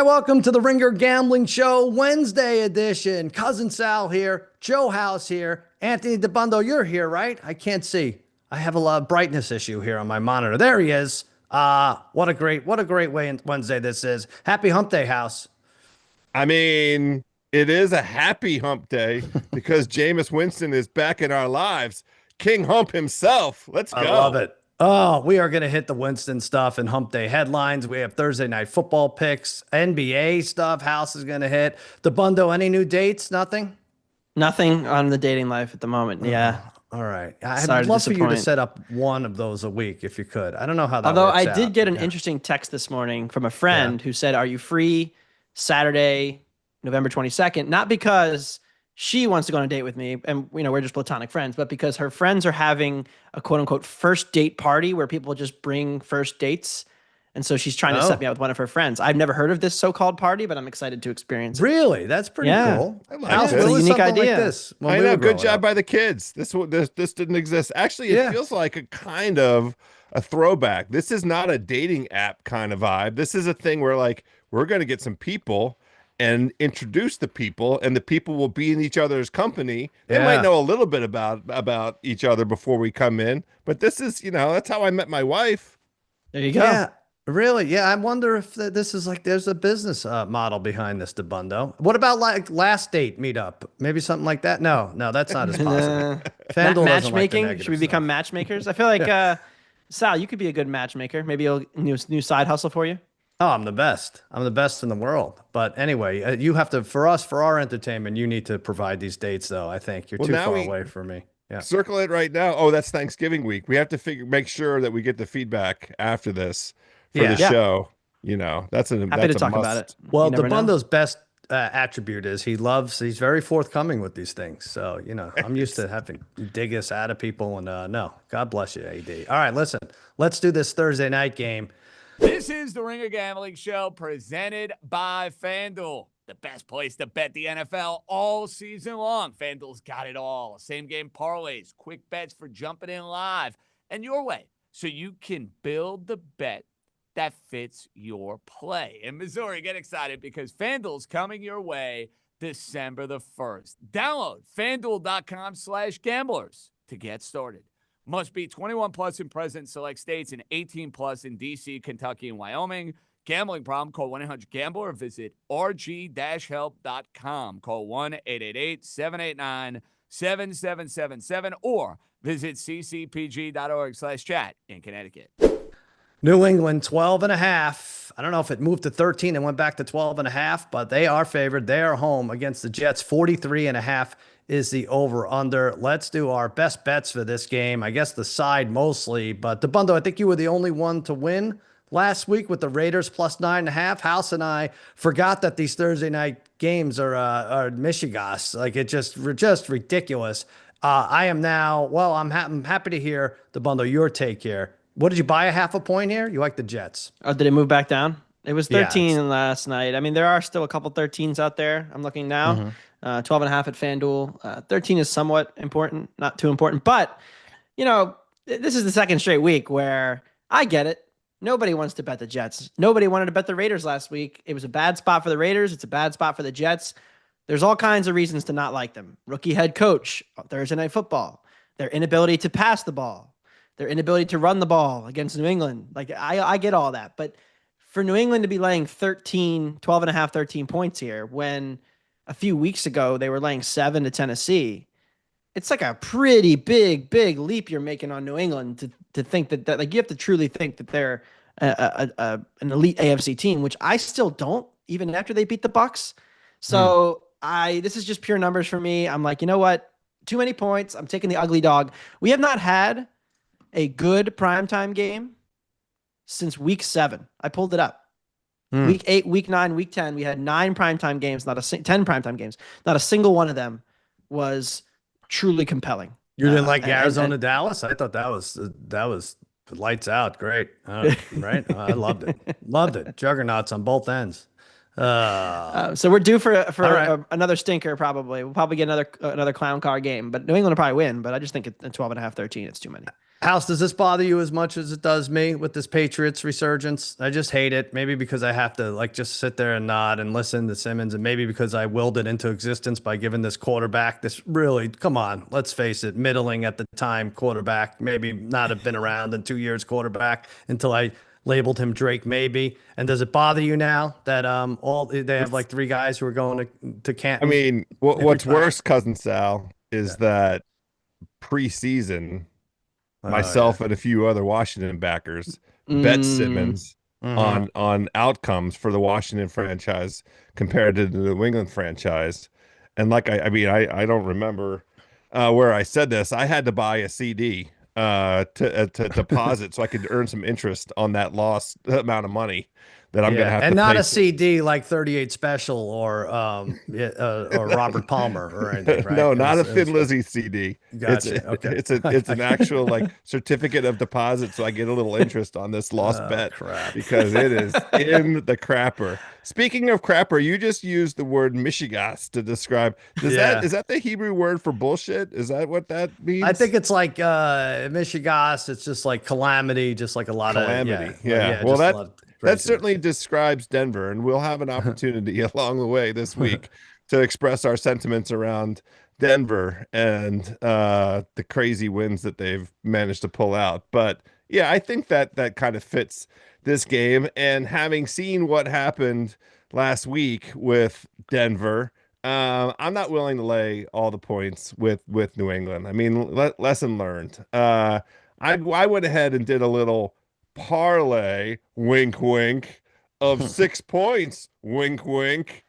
Hi, welcome to the Ringer Gambling Show, Wednesday edition. Cousin Sal here, Joe House here, Anthony Dabbundo, you're here, right? I can't see. I have a lot of brightness issue here on my monitor. There he is. What a great Wednesday this is. Happy Hump Day, House. I mean, it is a happy hump day because Jameis Winston is back in our lives. King Hump himself. Let's I love go. it. Oh, we are going to hit the Winston stuff and Hump Day headlines. We have Thursday night football picks, NBA stuff. House is going to hit. Dabbundo, any new dates? Nothing? Nothing on the dating life at the moment. Yeah. All right. I'd Sorry to love for you to disappoint. set up one of those a week if you could. I don't know how that Although works I did out. get an Yeah. interesting text this morning from a Yeah. friend who said, "Are you free Saturday, November 22nd?" Not because she wants to go on a date with me and we're just platonic friends, but because her friends are having a quote unquote first date party where people just bring first dates. And so she's trying to set Oh, me up with one of her friends. I've never heard of this so-called party, but I'm excited to experience it. really? That's pretty Yeah. cool. I like House, this. where It's a was unique something like idea. this when I we know. were Good growing job up? by the kids. This didn't exist. Actually, it Yeah. feels like a kind of a throwback. This is not a dating app kind of vibe. This is a thing where like we're going to get some people and introduce the people, and the people will be in each other's company. They might Yeah. know a little bit about each other before we come in, but this is, that's how I met my wife. There you go. Yeah. Really? Yeah. I wonder if this is like there's a business model behind this, Dabundo. What about like last date meetup? Maybe something like that? No, no, that's not as possible. Uh, FanDuel doesn't like the matchmaking? Should we negative become stuff. matchmakers? I feel like Yeah. Sal, you could be a good matchmaker. Maybe a new side hustle for you. Oh, I'm the best. I'm the best in the world. But anyway, you have to, for us, for our entertainment, you need to provide these dates, though. I think you're Well, too now far we away for me. Yeah. circle it right now. Oh, that's Thanksgiving week. We have to make sure that we get the feedback after this for the Yeah. Yeah. show. That's Happy to a talk about it. must. You Well, never know. Dabundo's best attribute is he's very forthcoming with these things. So, I'm used to having dig this out of people. And no, God bless you, AD. All right, listen, let's do this Thursday night game. This is the Ringer Gambling Show presented by FanDuel, the best place to bet the NFL all season long. FanDuel's got it all. Same game parlays, quick bets for jumping in live, and your way so you can build the bet that fits your play. In Missouri, get excited because FanDuel's coming your way December the 1st. Download FanDuel.com/gamblers to get started. Must be 21 plus in present select states and 18 plus in D.C., Kentucky, and Wyoming. Gambling problem? Call 1-800-GAMBLER or visit rg-help.com. Call 1-888-789-7777 or visit ccpg.org/chat in Connecticut. New England 12 and a half. I don't know if it moved to 13 and went back to 12 and a half, but they are favored. They are home against the Jets. 43 and a half is the over under. Let's do our best bets for this game. I guess the side mostly, but Dabbundo, I think you were the only one to win last week with the Raiders plus 9.5. House and I forgot that these Thursday night games are Michigas. Like just ridiculous. I am now, well, I'm happy to hear Dabbundo, your take here. What did you buy a half a point here? You like the Jets? Oh, did it move back down? It was Yeah. 13 last night. I mean, there are still a couple 13s out there. I'm looking now. 12 and a half at FanDuel. 13 is somewhat important, not too important. But, this is the second straight week where I get it. Nobody wants to bet the Jets. Nobody wanted to bet the Raiders last week. It was a bad spot for the Raiders. It's a bad spot for the Jets. There's all kinds of reasons to not like them. Rookie head coach, Thursday Night Football, their inability to pass the ball, their inability to run the ball against New England. Like, I get all that. But for New England to be laying 12 and a half, 13 points here, when a few weeks ago they were laying 7 to Tennessee, it's like a pretty big leap you're making on New England to think that like you have to truly think that they're an elite AFC team, which I still don't, even after they beat the Bucks. So this is just pure numbers for me. I'm like, you know what? Too many points. I'm taking the ugly dog. We have not had a good primetime game since week 7. I pulled it up. Week 8, week 9, week 10, we had 9 primetime games, 10 primetime games. Not a single one of them was truly compelling. You didn't like and- Arizona, and- Dallas? I thought that was lights out. Great. Right? I loved it. Loved it. Juggernauts on both ends. So we're due for All right. another stinker. Probably we'll probably get another clown car game, but New England will probably win. But I just think at 12.5, 13, it's too many. House, does this bother you as much as it does me with this Patriots resurgence? I just hate it. Maybe because I have to like just sit there and nod and listen to Simmons, and maybe because I willed it into existence by giving this quarterback this really, come on, let's face it, middling at the time quarterback, maybe not have been around in 2 years quarterback until I labeled him Drake maybe. And does it bother you now that they have like 3 guys who are going to I Canton? mean, what's worse, cousin Sal, is that preseason, myself and a few other Washington backers bet Simmons on outcomes for the Washington franchise compared to the New England franchise. And like I mean, I don't remember where I said this. I had to buy a CD to deposit so I could earn some interest on that lost amount of money that I'm gonna have and to not pay a for. CD like 38 Special or Robert Palmer or anything, right? No, It not was- a it was Thin good. Lizzy CD. Gotcha. Okay. It's an actual like certificate of deposit, so I get a little interest on this lost bet crap. because it is in the crapper. Speaking of crapper, you just used the word mishigas to describe. Is that the Hebrew word for bullshit? Is that what that means? I think it's like Michigas. It's just like calamity, just like a lot Calamity. of Yeah. Well, just a lot of that craziness. certainly describes Denver, and we'll have an opportunity along the way this week to express our sentiments around Denver and the crazy wins that they've managed to pull out. But yeah, I think that kind of fits this game. And having seen what happened last week with Denver, I'm not willing to lay all the points with New England. I mean, lesson learned. I went ahead and did a little parlay, wink, wink, of 6 points, wink, wink,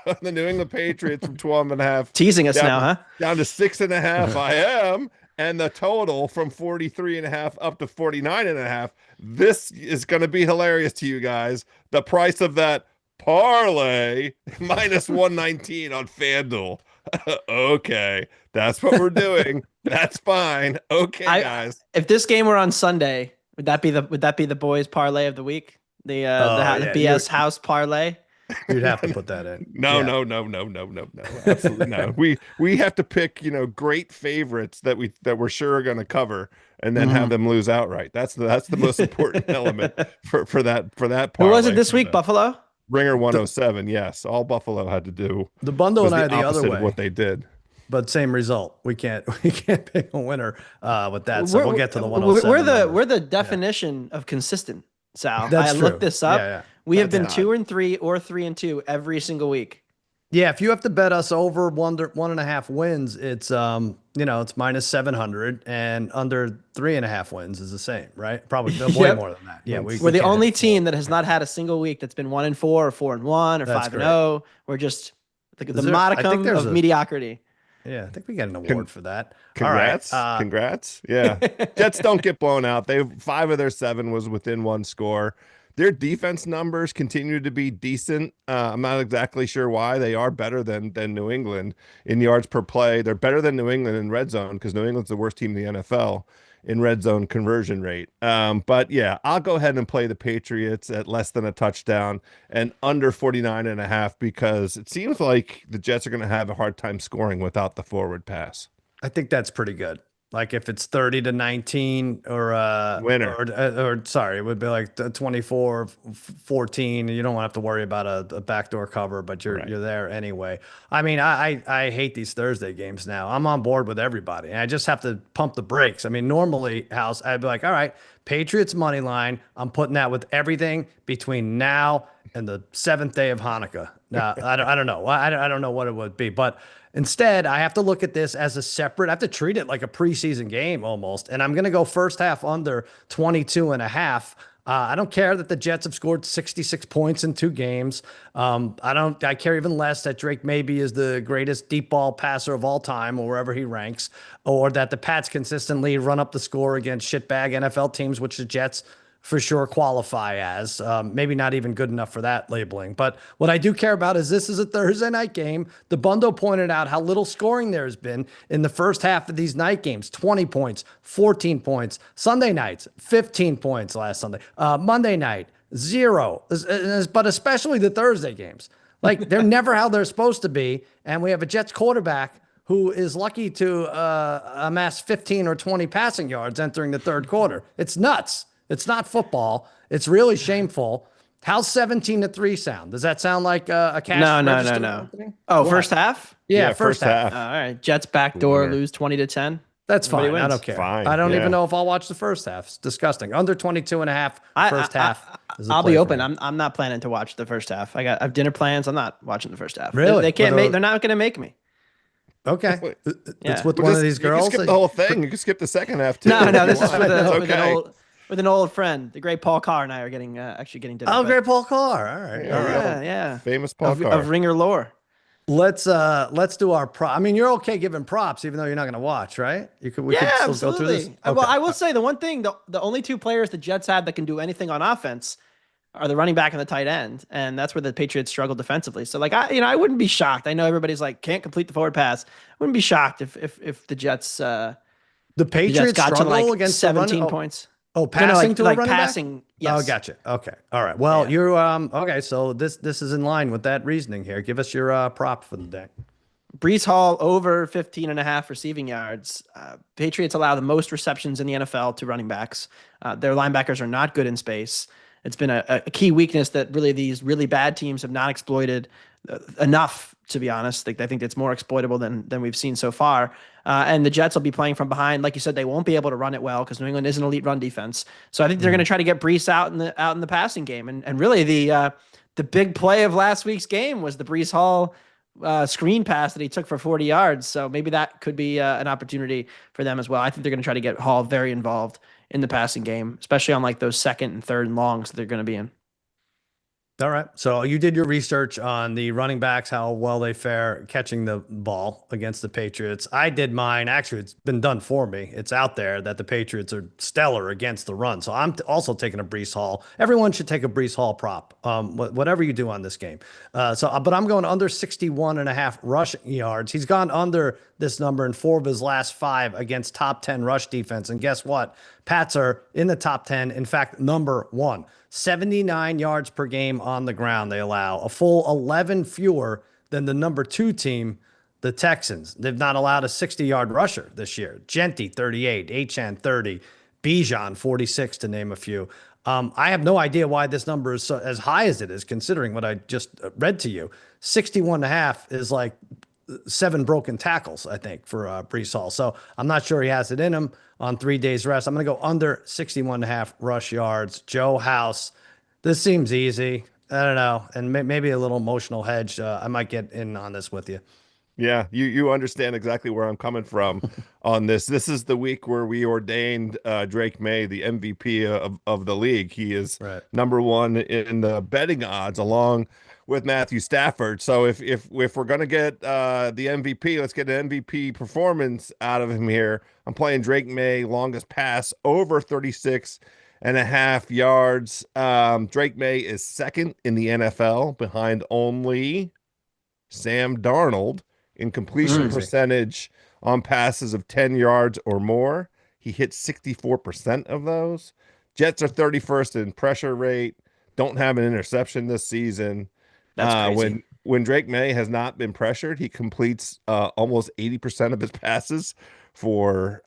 on the New England Patriots from 12.5 Teasing us now, huh? down to 6.5. I am. And the total from 43.5 up to 49.5. This is going to be hilarious to you guys. The price of that parlay minus 119 on FanDuel. Okay, that's what we're doing. That's fine. Okay, guys. If this game were on Sunday, would that be the boys parlay of the week? The BS house parlay. You'd have to put that in. No. Absolutely no. We have to pick, great favorites that we're sure are going to cover, and then have them lose outright. That's the most important element for that parlay. Who was it this week? Buffalo? Ringer 107. Yes, all Buffalo had to do. Dabbundo and I are the other opposite way. of what they did. But same result. We can't pick a winner with that. So we'll get to the 107. We're the definition of consistent, Sal. That's I true. looked this up. Yeah. We have been 2-3 or 3-2 every single week. Yeah, if you have to bet us over 1.5 wins, it's it's minus 700, and under 3.5 wins is the same, right? Probably way more than that. Yeah, we're the only team that has not had a single week that's been 1-4 or 4-1 or 5-0. We're just the modicum of mediocrity. Yeah, I think we got an award for that. Congrats. All right. Congrats. Yeah. Jets don't get blown out. 5 of their 7 was within 1 score. Their defense numbers continue to be decent. I'm not exactly sure why. They are better than New England in yards per play. They're better than New England in red zone because New England's the worst team in the NFL in red zone conversion rate. But yeah, I'll go ahead and play the Patriots at less than a touchdown and under 49.5 because it seems like the Jets are going to have a hard time scoring without the forward pass. I think that's pretty good. Like if it's 30-19 or winner, or sorry, it would be like 24-14. You don't have to worry about a backdoor cover, but you're there anyway. I mean, I hate these Thursday games now. I'm on board with everybody, and I just have to pump the brakes. I mean, normally, House, I'd be like, all right, Patriots money line. I'm putting that with everything between now and the 7th day of Hanukkah. Now, I don't know. I don't know what it would be, but instead, I have to look at this as a separate, I have to treat it like a preseason game almost. And I'm going to go first half under 22.5. I don't care that the Jets have scored 66 points in 2 games. I care even less that Drake maybe is the greatest deep ball passer of all time or wherever he ranks, or that the Pats consistently run up the score against shitbag NFL teams, which the Jets for sure qualify as. Maybe not even good enough for that labeling. But what I do care about is this is a Thursday night game. Dabbundo pointed out how little scoring there has been in the first half of these night games. 20 points, 14 points. Sunday nights, 15 points last Sunday. Monday night, Zero. But especially the Thursday games. Like they're never how they're supposed to be. And we have a Jets quarterback who is lucky to amass 15 or 20 passing yards entering the third quarter. It's nuts. It's not football. It's really shameful. How's 17-3 sound? Does that sound like a cash register No. opening? Oh, What? first half? Yeah, first half. All right. Jets backdoor Winner. lose 20-10. That's Everybody fine. I wins. don't care. Fine, I don't yeah. even know if I'll watch the first half. It's disgusting. Under 22.5 first half. is the I'll play be for open. me. I'm not planning to watch the first half. I have dinner plans. I'm not watching the first half. Really? They can't What make. a- They're not going to make me. Okay. Yeah. It's with Well, one just- of these You can girls. skip the whole thing. You can skip the second half too. No, if you this is want. with, It's with an old friend. The great Paul Carr and I are getting actually getting dinner. Oh, but- great Paul Carr. All right. Yeah. All right. Yeah, yeah. Famous Paul Of Carr. Ringer lore. Let's do our prop. I mean, you're okay giving props, even though you're not going to watch, right? We could Yeah, still go through this. absolutely. Well, I will say the one thing, the only two players the Jets have that can do anything on offense are the running back and the tight end, and that's where the Patriots struggle defensively. So, like, I wouldn't be shocked. I know everybody's like can't complete the forward pass. I wouldn't be shocked if the Jets The the Jets Patriots got to struggle like against 17 the run. points. Oh, No, passing to a like running passing. back. Yes. Oh, gotcha. Okay. All right. Well, Yeah. you're okay. So this is in line with that reasoning here. Give us your prop for the day. Brees Hall over 15.5 receiving yards. Patriots allow the most receptions in the NFL to running backs. Their linebackers are not good in space. It's been a key weakness that really these really bad teams have not exploited enough, to be honest. I think it's more exploitable than we've seen so far. And the Jets will be playing from behind. Like you said, they won't be able to run it well because New England is an elite run defense. So I think they're going to try to get Brees out in the passing game. And really the big play of last week's game was the Brees Hall screen pass that he took for 40 yards. So maybe that could be an opportunity for them as well. I think they're going to try to get Hall very involved in the passing game, especially on like those second and third and longs that they're going to be in. All right. So you did your research on the running backs, how well they fare catching the ball against the Patriots. I did mine. Actually, it's been done for me. It's out there that the Patriots are stellar against the run. So I'm also taking a Brees Hall. Everyone should take a Brees Hall prop, whatever you do on this game. But I'm going under 61.5 rushing yards. He's gone under this number in 4 of his last 5 against top 10 rush defense. And guess what? Pats are in the top 10. In fact, number 1. 79 yards per game on the ground they allow, a full 11 fewer than the number 2 team, the Texans. They've not allowed a 60-yard rusher this year. Genty, 38, Achan, 30, Bijan, 46, to name a few. I have no idea why this number is as high as it is, considering what I just read to you. 61.5 is like 7 broken tackles, I think, for Brees Hall. So I'm not sure he has it in him on 3 days rest. I'm going to go under 61.5 rush yards. Joe House, this seems easy. I don't know. And maybe a little emotional hedge. I might get in on this with you. Yeah, you understand exactly where I'm coming from on this. This is the week where we ordained Drake May the MVP of the league. He is number 1 in the betting odds, along with Matthew Stafford. So if we're gonna get the MVP, let's get an MVP performance out of him here. I'm playing Drake May longest pass over 36.5 yards. Drake May is 2nd in the NFL behind only Sam Darnold in completion percentage on passes of 10 yards or more. He hit 64% of those. Jets are 31st in pressure rate. Don't have an interception this season. That's crazy. When Drake May has not been pressured, he completes almost 80% of his passes for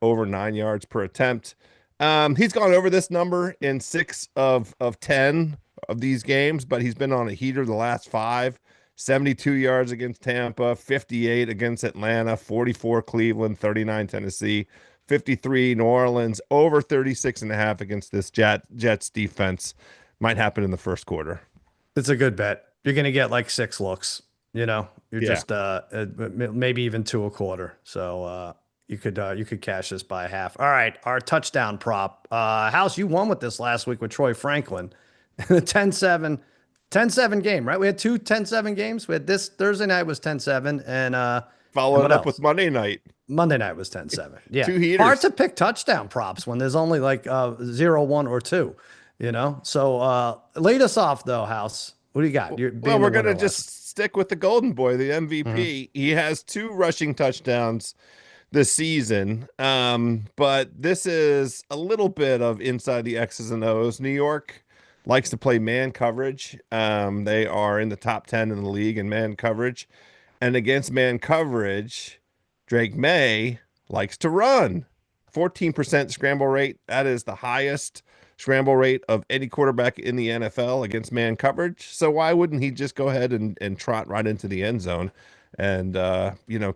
over 9 yards per attempt. He's gone over this number in 6 of 10 of these games, but he's been on a heater the last 5. 72 yards against Tampa, 58 against Atlanta, 44 Cleveland, 39 Tennessee, 53 New Orleans, over 36.5 against this Jets defense. Might happen in the first quarter. It's a good bet. You're going to get like 6 looks, you're just maybe even 2 a quarter. So you could cash this by half. All right, our touchdown prop. House, you won with this last week with Troy Franklin. The 10-7 game, right? We had 2 10-7 games. We had this Thursday night was 10-7 and Followed what up else? with Monday night. Monday night was 10-7. Yeah. 2 heaters. Hard to pick touchdown props when there's only like 0, 1 or 2, So lead us off though, House. What do you got? Well, we're going to just stick with the Golden Boy, the MVP. He has 2 rushing touchdowns this season. But this is a little bit of inside the X's and O's. New York likes to play man coverage. They are in the top 10 in the league in man coverage. And against man coverage, Drake May likes to run. 14% scramble rate. That is the highest scramble rate of any quarterback in the NFL against man coverage. So why wouldn't he just go ahead and trot right into the end zone and,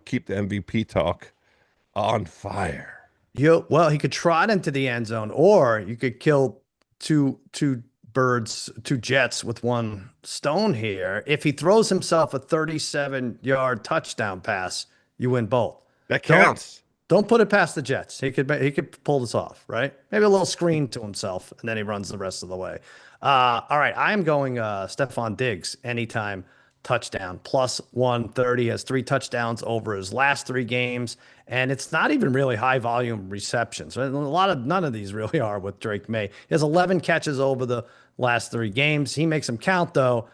keep the MVP talk on fire? Well, he could trot into the end zone, or you could kill two jets with one stone here. If he throws himself a 37-yard touchdown pass, you win both. That counts. Don't put it past the Jets. He could pull this off, right? Maybe a little screen to himself, and then he runs the rest of the way. All right, I am going Stephon Diggs anytime touchdown, plus 130, has 3 touchdowns over his last 3 games, and it's not even really high volume receptions. So none of these really are with Drake May. He has 11 catches over the last 3 games. He makes them count though.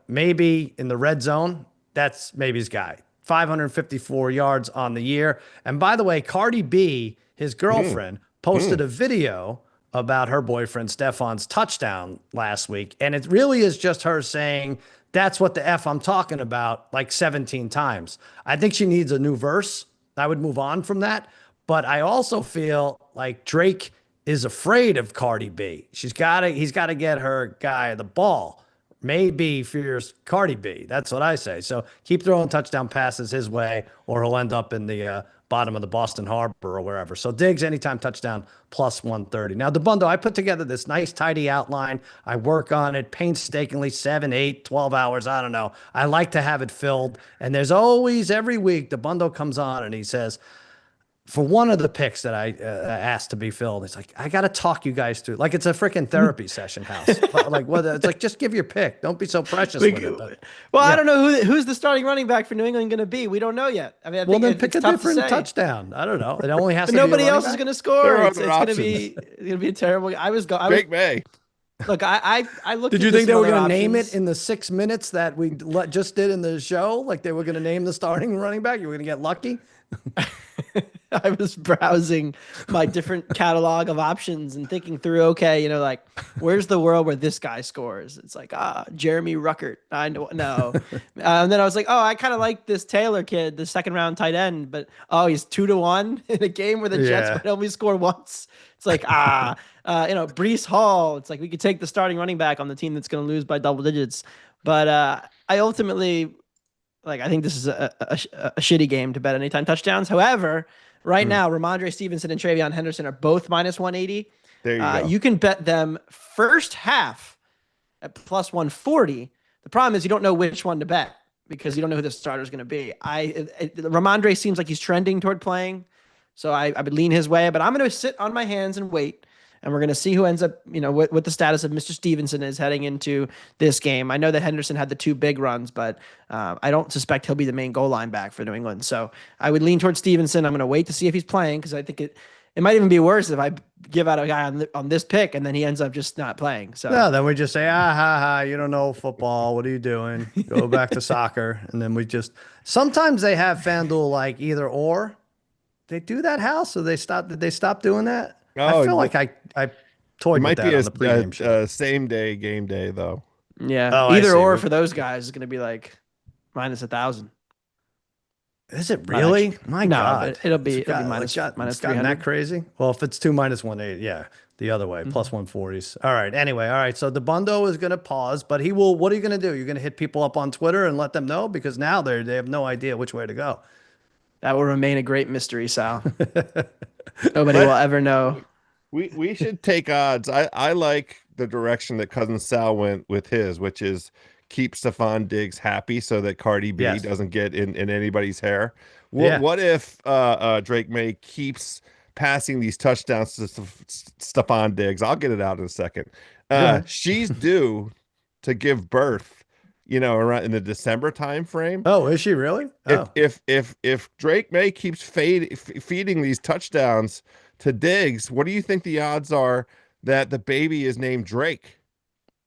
Maybe in the red zone, that's maybe his guy. 554 yards on the year. And by the way, Cardi B, his girlfriend, posted a video about her boyfriend Stephon's touchdown last week. And it really is just her saying, that's what the F I'm talking about, like 17 times. I think she needs a new verse. I would move on from that. But I also feel like Drake is afraid of Cardi B. He's got to get her guy the ball. Maybe fears Cardi B. That's what I say. So keep throwing touchdown passes his way, or he'll end up in the bottom of the Boston Harbor or wherever. So Diggs, anytime touchdown, plus 130. Now, Dabbundo, I put together this nice, tidy outline. I work on it painstakingly, 7, 8, 12 hours. I don't know. I like to have it filled. And there's always, every week, Dabbundo comes on and he says, for one of the picks that I asked to be filled, it's like, I got to talk you guys through. Like, it's a freaking therapy session house. It's like, just give your pick. Don't be so precious with it. But, I don't know who's the starting running back for New England going to be. We don't know yet. I mean, well, then pick a different touchdown. I don't know. It only has to nobody be else is going to score. It's going to be a terrible. Drake May. Look, I looked. Did you think they were going to name it in the 6 minutes that we just did in the show? Like they were going to name the starting running back? You were going to get lucky? I was browsing my different catalog of options and thinking through, okay, where's the world where this guy scores? It's like, Jeremy Ruckert. I know. No. And then I was like, I kind of like this Taylor kid, the 2nd-round tight end, but he's 2-1 in a game where the Jets might only score once. It's like, Breece Hall. It's like we could take the starting running back on the team that's going to lose by double digits. But I ultimately, I think this is a shitty game to bet anytime touchdowns. However, right now, Ramondre Stevenson and Travion Henderson are both minus 180. There you go. You can bet them first half at plus 140. The problem is you don't know which one to bet because you don't know who the starter is going to be. Ramondre seems like he's trending toward playing, so I would lean his way. But I'm going to sit on my hands and wait. And we're going to see who ends up, what the status of Mr. Stevenson is heading into this game. I know that Henderson had the 2 big runs, but I don't suspect he'll be the main goal line back for New England. So I would lean towards Stevenson. I'm going to wait to see if he's playing because I think it might even be worse if I give out a guy on this pick and then he ends up just not playing. So no, then we just say, you don't know football. What are you doing? Go back to soccer. And then sometimes they have FanDuel like either or. They do that, House? So did they stop doing that? I feel like I toyed with that on the pregame show. Same day game day though. Yeah, either or for those guys is going to be like minus 1,000. Is it really? My God, it'll be minus 300. That crazy? Well, if it's 2 minus 180, yeah, the other way, plus 140s. All right. Anyway, all right. So Dabbundo is going to pause, but he will. What are you going to do? You're going to hit people up on Twitter and let them know because now they have no idea which way to go. That will remain a great mystery, Sal. Nobody will ever know. We should take odds. I like the direction that Cousin Sal went with his, which is keep Stephon Diggs happy so that Cardi B doesn't get in anybody's hair. What if Drake May keeps passing these touchdowns to Stephon Diggs? I'll get it out in a second. She's due to give birth, around in the December time frame. Oh, is she really? If Drake May keeps feeding these touchdowns to Diggs, what do you think the odds are that the baby is named Drake?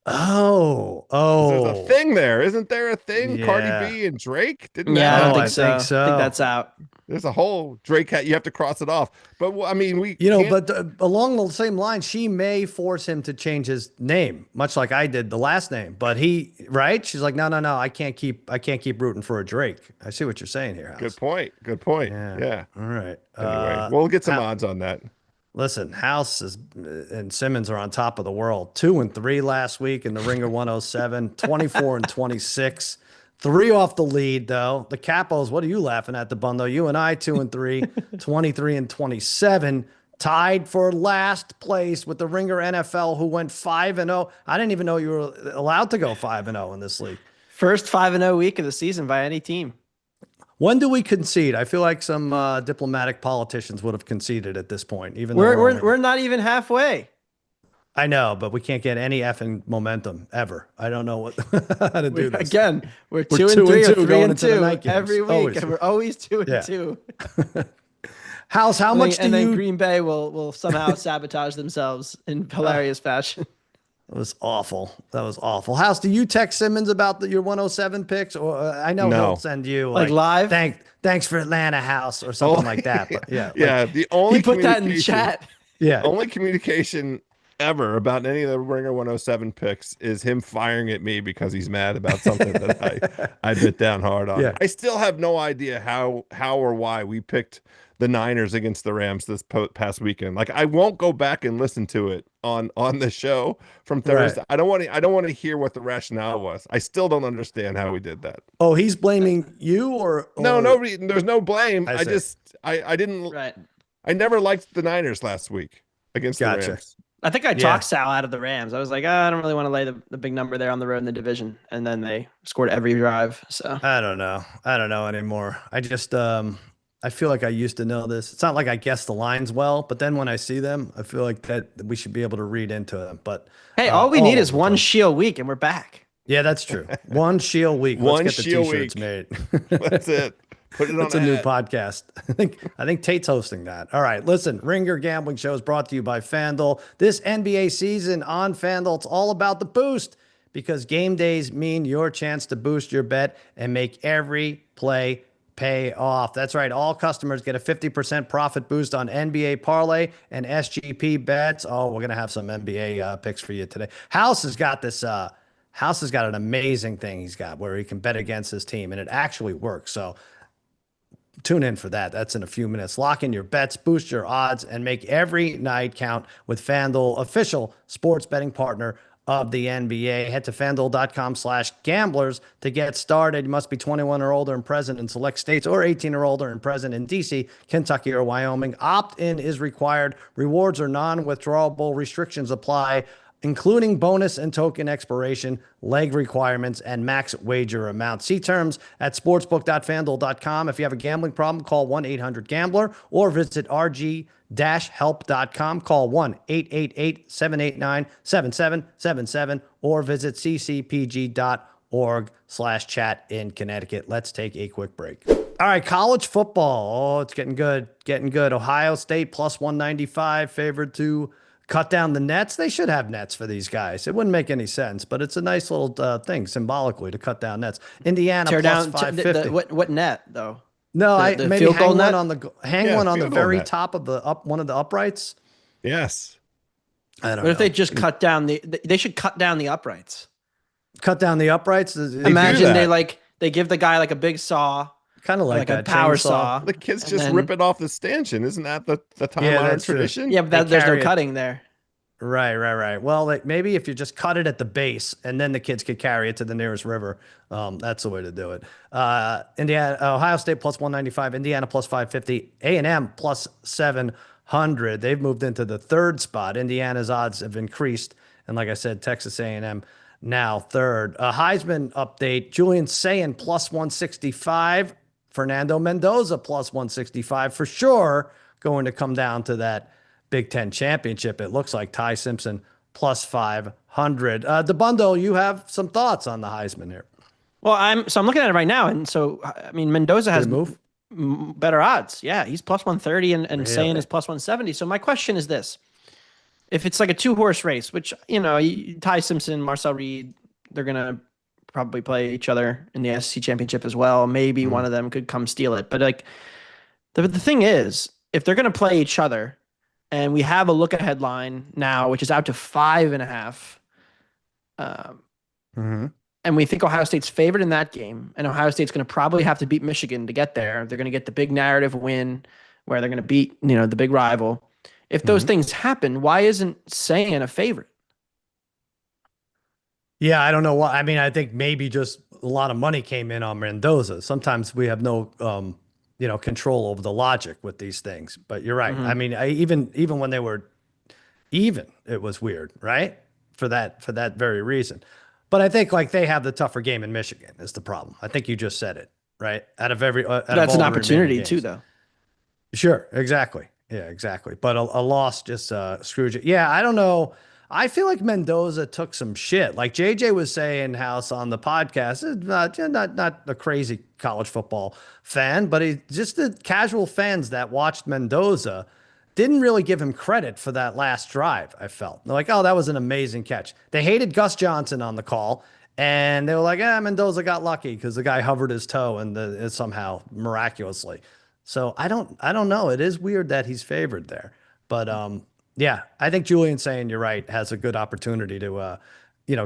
Oh, there's a thing there, isn't there? A thing, Cardi B and Drake? I don't think so. I think that's out. There's a whole Drake hat. You have to cross it off. But I mean, we but along the same line, she may force him to change his name, much like I did the last name. But right? She's like, no, I can't keep rooting for a Drake. I see what you're saying here, House. Good point. Yeah. All right. Anyway, we'll get some odds on that. Listen, House and Simmons are on top of the world. 2-3 last week in the Ringer 107, 24-26. 3 off the lead, though. The Capos, what are you laughing at, Dabbundo? You and I, 2-3, 23-27, tied for last place with the Ringer NFL, who went 5-0. I didn't even know you were allowed to go 5-0 in this league. First 5-0 week of the season by any team. When do we concede? I feel like some diplomatic politicians would have conceded at this point. Even though we're not even halfway. I know, but we can't get any effing momentum ever. I don't know how to do this. Again, we're 2-3 or 3-2 every week, always. And we're always 2-2. House, how much do you? And then Green Bay will somehow sabotage themselves in hilarious fashion. That was awful. House, do you text Simmons about your 107 picks, or I know he'll send you like live? Thanks for Atlanta, House, or something like that. But yeah, the only he put that in the chat. Yeah, only communication ever about any of the Ringer 107 picks is him firing at me because he's mad about something that I bit down hard on. Yeah. I still have no idea how or why we picked the Niners against the Rams this past weekend. Like, I won't go back and listen to it on the show from Thursday. Right. I don't want to hear what the rationale was. I still don't understand how we did that. Oh, he's blaming you or no, there's no blame. I didn't. Right. I never liked the Niners last week against the Rams. I think I talked Sal out of the Rams. I was like, I don't really want to lay the big number there on the road in the division. And then they scored every drive. So I don't know anymore. I just I feel like I used to know this. It's not like I guess the lines well, but then when I see them, I feel like that we should be able to read into them. But hey, all we need is one Shield week and we're back. Yeah, that's true. One Shield week. Let's get the t-shirts made. That's it. Put it on. It's a new podcast. I think Tate's hosting that. All right, listen. Ringer Gambling Show is brought to you by FanDuel. This NBA season on FanDuel, it's all about the boost, because game days mean your chance to boost your bet and make every play pay off. That's right. All customers get a 50% profit boost on NBA parlay and SGP bets. Oh, we're gonna have some NBA picks for you today. House has got this. House has got an amazing thing he's got where he can bet against his team, and it actually works. So tune in for that. That's in a few minutes. Lock in your bets, boost your odds, and make every night count with FanDuel, official sports betting partner of the NBA. Head to FanDuel.com/gamblers to get started. You must be 21 or older and present in select states, or 18 or older and present in DC, Kentucky, or Wyoming. Opt-in is required. Rewards are non-withdrawable. Restrictions apply, including bonus and token expiration, leg requirements, and max wager amount. See terms at sportsbook.fanduel.com. If you have a gambling problem, call 1-800-GAMBLER or visit rg-help.com. Call 1-888-789-7777 or visit ccpg.org/chat in Connecticut. Let's take a quick break. All right, college football. Oh, it's getting good. Ohio State plus 195, favored to cut down the nets. They should have nets for these guys. It wouldn't make any sense, but it's a nice little thing symbolically to cut down nets. Indiana tear plus down 550. What net though? No, the maybe field goal hang net? one on the very net. top of one of the uprights. Yes. I don't know. What if they just cut down they should cut down the uprights. Cut down the uprights? Imagine they give the guy like a big saw. Kind of like a power saw. The kids just rip it off the stanchion. Isn't that the time-honored tradition? Yeah, but there's no cutting there. Right. Well, maybe if you just cut it at the base and then the kids could carry it to the nearest river, that's the way to do it. Ohio State plus 195, Indiana plus 550, A&M plus 700. They've moved into the third spot. Indiana's odds have increased, and like I said, Texas A&M now third. Heisman update: Julian Sayin plus 165. Fernando Mendoza plus 165 for sure. Going to come down to that Big Ten championship. It looks like Ty Simpson plus 500. Dabbundo, you have some thoughts on the Heisman here. Well, I'm looking at it right now, and so I mean Mendoza has better odds. Yeah, he's plus 130, and really? Sayin is plus 170. So my question is this: if it's like a 2-horse race, which Ty Simpson, Marcel Reed, they're gonna probably play each other in the SEC championship as well. Maybe one of them could come steal it. But like, The thing is, if they're going to play each other, and we have a look ahead line now, which is out to 5.5, and we think Ohio State's favored in that game, and Ohio State's going to probably have to beat Michigan to get there. They're going to get the big narrative win where they're going to beat, the big rival. If those things happen, why isn't Sayan a favorite? Yeah, I don't know why. I mean, I think maybe just a lot of money came in on Mendoza. Sometimes we have no, control over the logic with these things. But you're right. I mean, even when they were even, it was weird, right? For that very reason. But I think like they have the tougher game in Michigan is the problem. I think you just said it, right? Out of every, out of That's all an the remaining opportunity too, games. though. Sure, exactly. Yeah, exactly. But a loss just screwed you. Yeah, I don't know. I feel like Mendoza took some shit. Like JJ was saying, House on the podcast, not a crazy college football fan, but he just the casual fans that watched Mendoza didn't really give him credit for that last drive. I felt they're like, oh, that was an amazing catch. They hated Gus Johnson on the call, and they were like, Mendoza got lucky because the guy hovered his toe and somehow miraculously. So I don't know. It is weird that he's favored there, but yeah, I think Julian saying you're right has a good opportunity to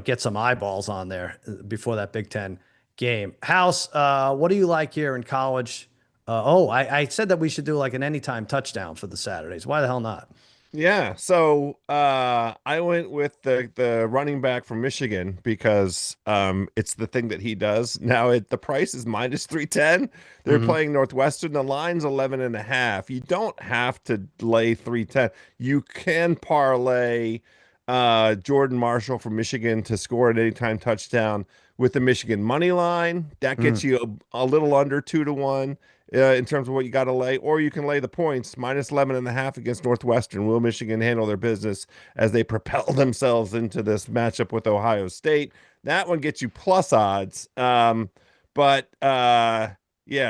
get some eyeballs on there before that Big Ten game. House, what do you like here in college? I said that we should do like an anytime touchdown for the Saturdays. Why the hell not? Yeah, so I went with the running back from Michigan because it's the thing that he does. Now the price is -310. They're playing Northwestern. The line's 11.5. You don't have to lay 310. You can parlay Jordan Marshall from Michigan to score an anytime touchdown with the Michigan money line. That gets you a little under 2-1. In terms of what you got to lay, or you can lay the points -11.5 against Northwestern. Will Michigan handle their business as they propel themselves into this matchup with Ohio State? That one gets you plus odds. But yeah,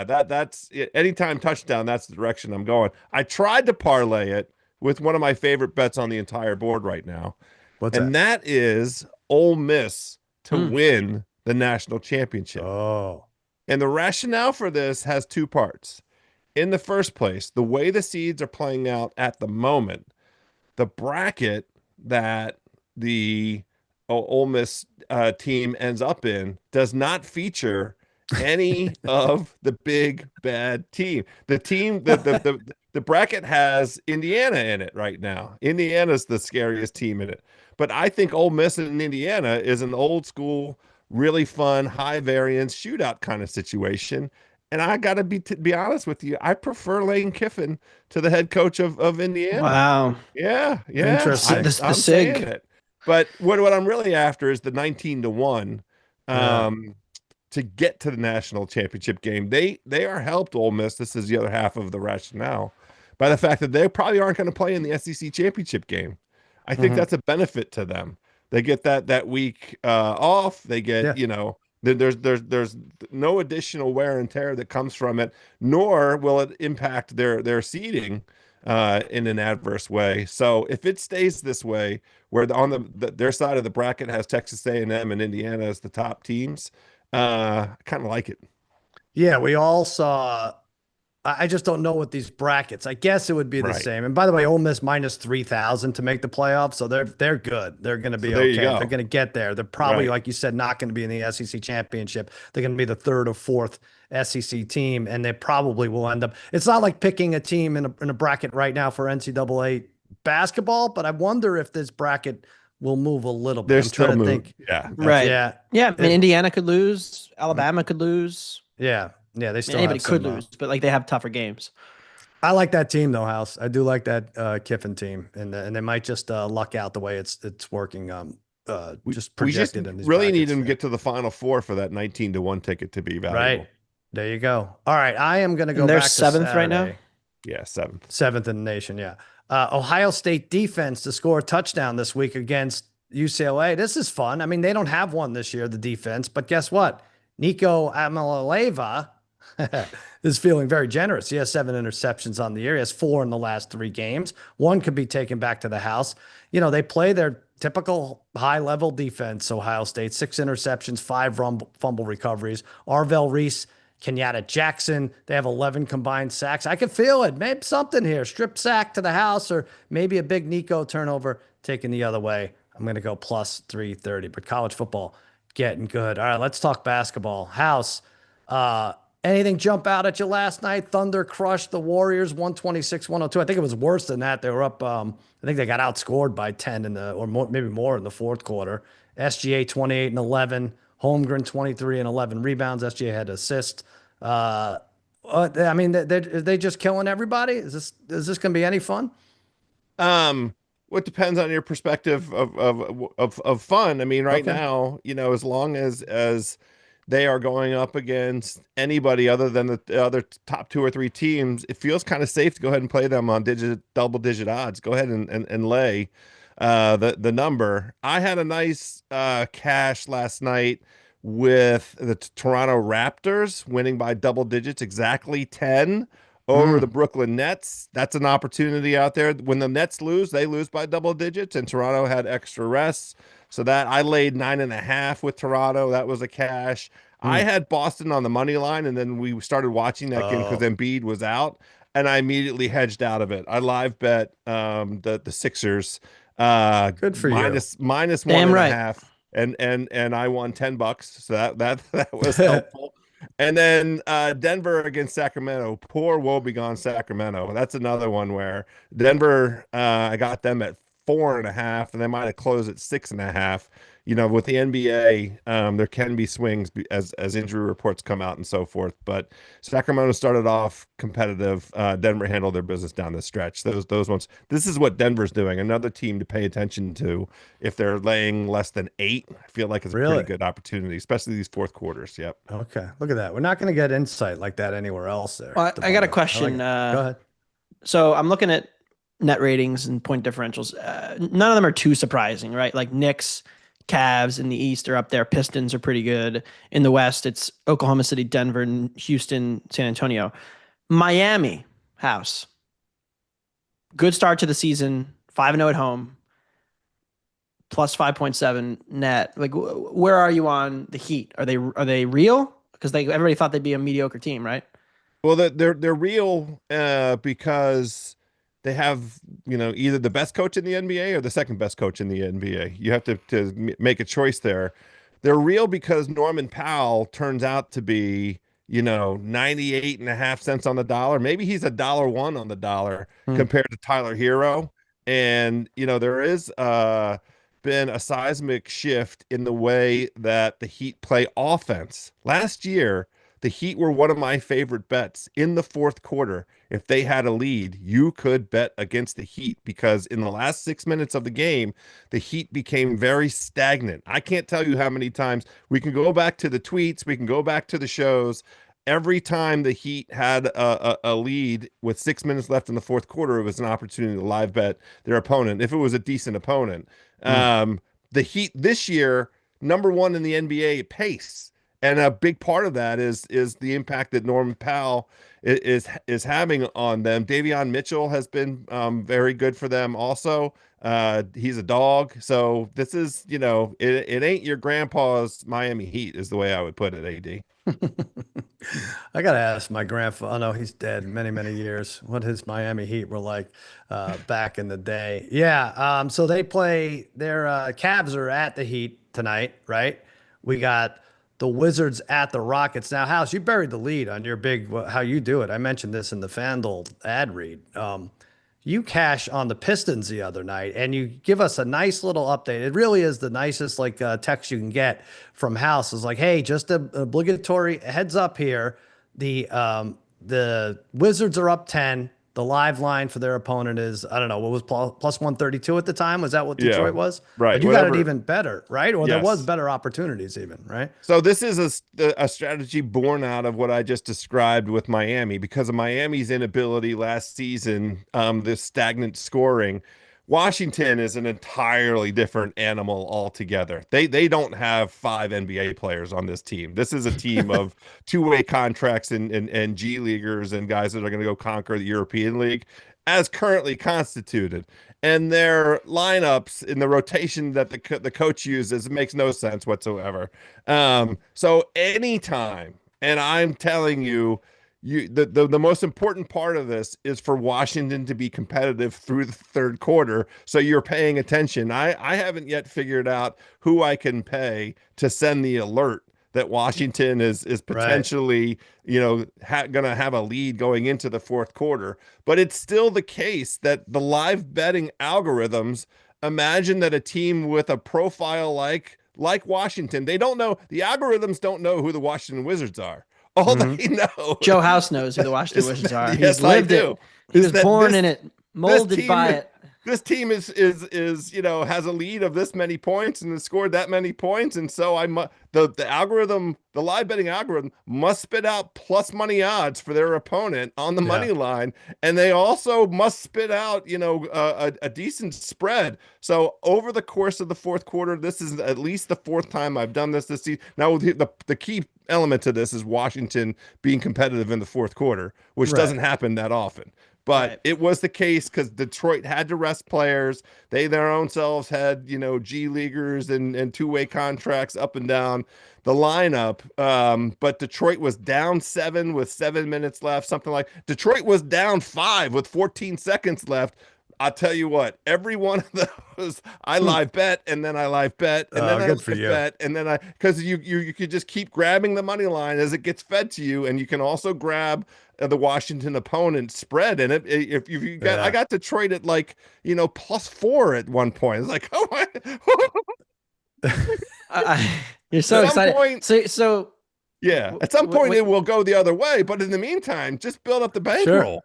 that's it. Anytime touchdown. That's the direction I'm going. I tried to parlay it with one of my favorite bets on the entire board right now, What's and that? that is Ole Miss to win the national championship. Oh, And the rationale for this has two parts. In the first place, the way the seeds are playing out at the moment, the bracket that the Ole Miss team ends up in does not feature any of the big bad team. The bracket has Indiana in it right now. Indiana's the scariest team in it. But I think Ole Miss in Indiana is an old school, really fun, high variance shootout kind of situation. And I got to be honest with you, I prefer Lane Kiffin to the head coach of Indiana. Wow. Yeah. Interesting. The I'm SIG. saying it. But what I'm really after is the 19-1 to get to the national championship game. They are helped, Ole Miss. This is the other half of the rationale by the fact that they probably aren't going to play in the SEC championship game. I think that's a benefit to them. They get that week off. They get, there's no additional wear and tear that comes from it, nor will it impact their seeding in an adverse way. So if it stays this way, where on their side of the bracket has Texas A&M and Indiana as the top teams, I kind of like it. yeah. We all saw. I just don't know what these brackets. I guess it would be the Right. same. And by the way, Ole Miss -3,000 to make the playoffs, so they're good. They're going to be So there you okay. go. They're going to get there. They're probably, Right. like you said, not going to be in the SEC championship. They're going to be the third or fourth SEC team, and they probably will end up. It's not like picking a team in a bracket right now for NCAA basketball, but I wonder if this bracket will move a little bit. They're I'm trying still to moving. think. Yeah. Right. Yeah. Yeah. I mean, Indiana could lose. Alabama could lose. Yeah. They I mean, still anybody have could some, lose, but like they have tougher games. I like that team though, House. I do like that Kiffin team, and they might just luck out the way it's working. Just We just projected in these really need brackets. them to Yeah. get to the Final Four for that 19-1 ticket to be valuable. Right there. You go. All right, I am going to go And they're back to 7th right now? Saturday. Yeah, 7th. 7th in the nation. Yeah. Ohio State defense to score a touchdown this week against UCLA. This is fun. I mean, they don't have one this year, the defense, but guess what? Nico Amaleva is feeling very generous. He has 7 interceptions on the year. He has 4 in the last 3 games. One could be taken back to the house. They play their typical high-level defense, Ohio State. 6 interceptions, 5 fumble recoveries. Arvell Reese Kenyatta Jackson, they have 11 combined sacks. I can feel it. Maybe something here. Strip sack to the house, or maybe a big Nico turnover taken the other way. I'm going to go plus 330, but college football getting good. All right, let's talk basketball. House, anything jump out at you last night? Thunder crushed the Warriors 126-102. I think it was worse than that. They were up, I think they got outscored by 10 or more, maybe more in the fourth quarter. SGA 28-11, Holmgren 23-11 rebounds. SGA had assist. I mean, they just killing everybody. Is this going to be any fun? What depends on your perspective of fun. I mean, right now, as long as they are going up against anybody other than the other top 2 or 3 teams, it feels kind of safe to go ahead and play them on double-digit odds. Go ahead and lay the number. I had a nice cash last night with the Toronto Raptors winning by double digits, exactly 10 over the Brooklyn Nets. That's an opportunity out there. When the Nets lose, they lose by double digits, and Toronto had extra rests. So that I laid 9.5 with Toronto. That was a cash. I had Boston on the money line, and then we started watching that game because Embiid was out, and I immediately hedged out of it. I live bet the Sixers. Good for you. Minus Damn 1.5. And I won $10, so that was helpful. And then Denver against Sacramento. Poor woebegone Sacramento. That's another one where Denver, I got them at 4.5, and they might have closed at 6.5. With the NBA, there can be swings as injury reports come out and so forth. But Sacramento started off competitive. Denver handled their business down the stretch. Those ones. This is what Denver's doing. Another team to pay attention to. If they're laying less than 8, I feel like it's a pretty good opportunity, especially these fourth quarters. Yep. Okay, look at that. We're not going to get insight like that anywhere else. There. Well, I got a question. Go ahead. So I'm looking at net ratings and point differentials. None of them are too surprising, right? Like Knicks, Cavs in the East are up there. Pistons are pretty good. In the West, it's Oklahoma City, Denver, and Houston, San Antonio. Miami, House. Good start to the season. 5-0 at home. Plus 5.7 net. Like, where are you on the Heat? Are they real? Because everybody thought they'd be a mediocre team, right? Well, they're real because they have, either the best coach in the NBA or the second best coach in the NBA. You have to make a choice there. They're real because Norman Powell turns out to be, 98.5 cents on the dollar. Maybe he's $1.01 on the dollar compared to Tyler Hero. And, there is been a seismic shift in the way that the Heat play offense. Last year, the Heat were one of my favorite bets in the fourth quarter. If they had a lead, you could bet against the Heat because in the last 6 minutes of the game, the Heat became very stagnant. I can't tell you how many times. We can go back to the tweets. We can go back to the shows. Every time the Heat had a lead with 6 minutes left in the fourth quarter, it was an opportunity to live bet their opponent if it was a decent opponent. The Heat this year, number 1 in the NBA pace. And a big part of that is the impact that Norman Powell is having on them. Davion Mitchell has been very good for them also. He's a dog. So this is, it ain't your grandpa's Miami Heat is the way I would put it, AD. I got to ask my grandfather. Oh, no, he's dead many, many years. What his Miami Heat were like back in the day. Yeah. So they play their Cavs are at the Heat tonight, right? We got the Wizards at the Rockets. Now, House, you buried the lead on your big, how you do it. I mentioned this in the FanDuel ad read. You cash on the Pistons the other night, and you give us a nice little update. It really is the nicest text you can get from House. It's like, hey, just an obligatory heads up here. The Wizards are up 10. The live line for their opponent is, I don't know, what was plus 132 at the time? Was that what Detroit was? Right. But you got it even better, right? Or there Yes. was better opportunities even, right? So this is a strategy born out of what I just described with Miami because of Miami's inability last season, this stagnant scoring. Washington is an entirely different animal altogether. They don't have 5 NBA players on this team. This is a team of two-way contracts and G leaguers and guys that are going to go conquer the European League as currently constituted. And their lineups in the rotation that the coach uses, it makes no sense whatsoever. So anytime And I'm telling you, the most important part of this is for Washington to be competitive through the third quarter. So you're paying attention. I haven't yet figured out who I can pay to send the alert that Washington is potentially, going to have a lead going into the fourth quarter. But it's still the case that the live betting algorithms imagine that a team with a profile like Washington, they don't know, the algorithms don't know who the Washington Wizards are. All they know, Joe House knows who the Washington Wizards are. Yes, He's lived I do. it. He was born in it, molded team, by it. This team is has a lead of this many points and has scored that many points, and so the algorithm, the live betting algorithm, must spit out plus money odds for their opponent on the money line, and they also must spit out a decent spread. So over the course of the fourth quarter, this is at least the fourth time I've done this season. Now the key element to this is Washington being competitive in the fourth quarter, which doesn't happen that often. But it was the case because Detroit had to rest players. They their own selves had, G leaguers and two-way contracts up and down the lineup. But Detroit was down 7 with 7 minutes left, something like Detroit was down 5 with 14 seconds left. I'll tell you what, every one of those I live bet, and then I live bet, and then I live bet, and then because you could just keep grabbing the money line as it gets fed to you, and you can also grab the Washington opponent spread. And if you got, I got Detroit at +4 at one point. It's like, oh my. You're so excited. So yeah, at some point it will go the other way, but in the meantime, just build up the bankroll.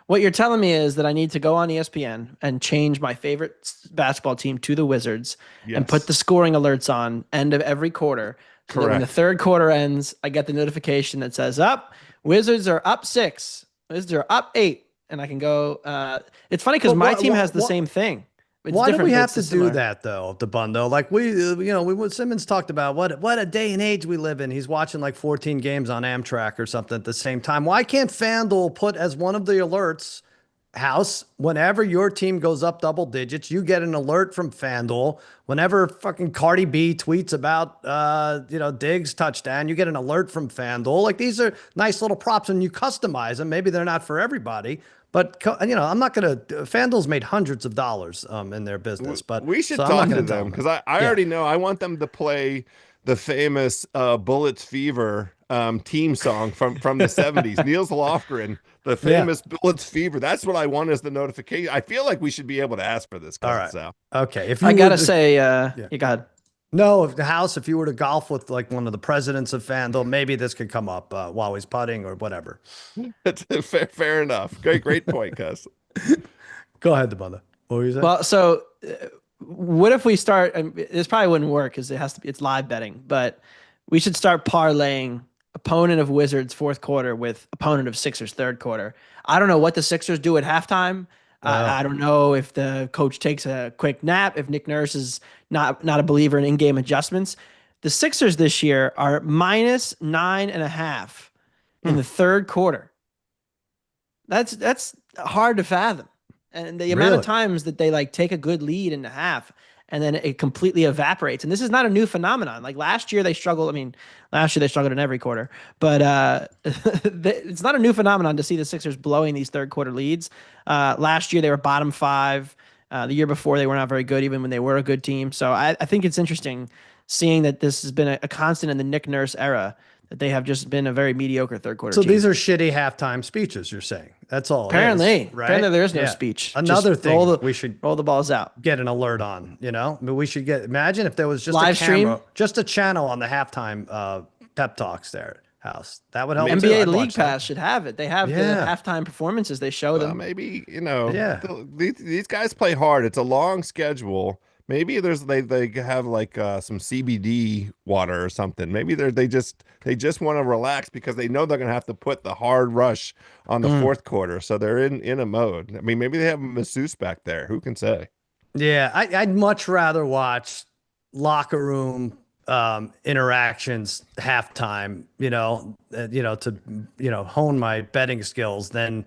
What you're telling me is that I need to go on ESPN and change my favorite basketball team to the Wizards and put the scoring alerts on end of every quarter. So that when the third quarter ends, I get the notification that says, Wizards are up 6, Wizards are up 8. And I can go, it's funny because my team has the same thing. It's why do we have to do that though, Dabbundo? Like Simmons talked about what a day and age we live in. He's watching like 14 games on Amtrak or something at the same time. Why can't FanDuel put as one of the alerts, House, whenever your team goes up double digits, you get an alert from FanDuel. Whenever fucking Cardi B tweets about Diggs touchdown, you get an alert from FanDuel. Like, these are nice little props and you customize them. Maybe they're not for everybody. But, I'm not going to – FanDuel's made hundreds of dollars in their business. But we should talk to them because I already know I want them to play the famous Bullets Fever team song from the 70s. Niels Lofgren, the famous Bullets Fever. That's what I want as the notification. I feel like we should be able to ask for this. All right. Sal. Okay. If I got to say, you go ahead. No, if you were to golf with like one of the presidents of FanDuel, maybe this could come up while he's putting or whatever. That's fair enough. Great point, Cuz. Go ahead, Dabbundo. What were you saying? Well, so what if we start? This probably wouldn't work because it's live betting, but we should start parlaying opponent of Wizards fourth quarter with opponent of Sixers third quarter. I don't know what the Sixers do at halftime. I don't know if the coach takes a quick nap, if Nick Nurse is not a believer in in-game adjustments. The Sixers this year are -9.5 in the third quarter. That's hard to fathom. And the amount of times that they take a good lead in the half and then it completely evaporates. And this is not a new phenomenon. Like last year they struggled. I mean, last year they struggled in every quarter, but it's not a new phenomenon to see the Sixers blowing these third quarter leads. Last year they were bottom 5. The year before they were not very good, even when they were a good team. So I think it's interesting seeing that this has been a constant in the Nick Nurse era, that they have just been a very mediocre third quarter team. So these are shitty halftime speeches, you're saying. That's all. Apparently, right? Apparently there is no speech. Another thing we should roll the balls out. Get an alert on, I mean, we should imagine if there was just live a camera, stream, just a channel on the halftime pep talks there, House. That would help. NBA League Pass should have it. They have the halftime performances. They show them. Maybe, these guys play hard. It's a long schedule. Maybe they have some CBD water or something. Maybe they just want to relax because they know they're going to have to put the hard rush on the fourth quarter. So they're in a mode. I mean, maybe they have a masseuse back there. Who can say? Yeah, I'd much rather watch locker room interactions halftime, to hone my betting skills than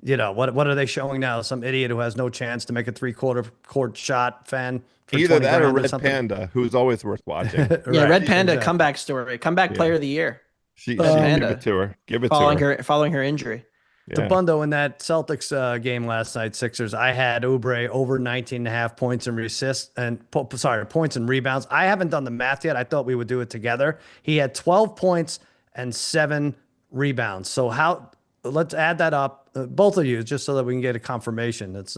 what are they showing now? Some idiot who has no chance to make a 3/4 court shot fan. Either that or Red Panda, who's always worth watching. Red Panda comeback story, comeback player of the year. She Give give it to her. Give it to her. following her injury. Yeah. Dabbundo in that Celtics game last night, Sixers, I had Oubre over 19.5 points and points and rebounds. I haven't done the math yet. I thought we would do it together. He had 12 points and 7 rebounds. So let's add that up, both of you, just so that we can get a confirmation. That's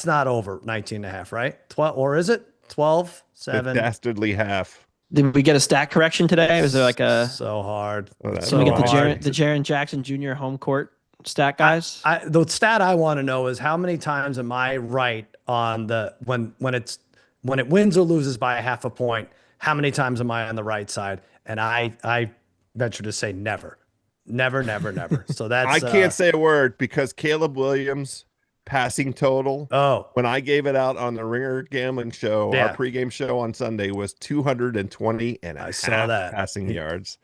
not over 19.5, right? 12, or is it 12, 7? The dastardly half. Did we get a stat correction today? Was there like a so hard? Can we get the Jaren Jackson Jr. home court stat, guys? The stat I want to know is how many times am I right on when it wins or loses by a half a point? How many times am I on the right side? And I venture to say never. So that's I can't say a word because Caleb Williams passing total. Oh, when I gave it out on the Ringer Gambling Show, Yeah. our pregame show on Sunday was 220 and a I half saw that. passing yards.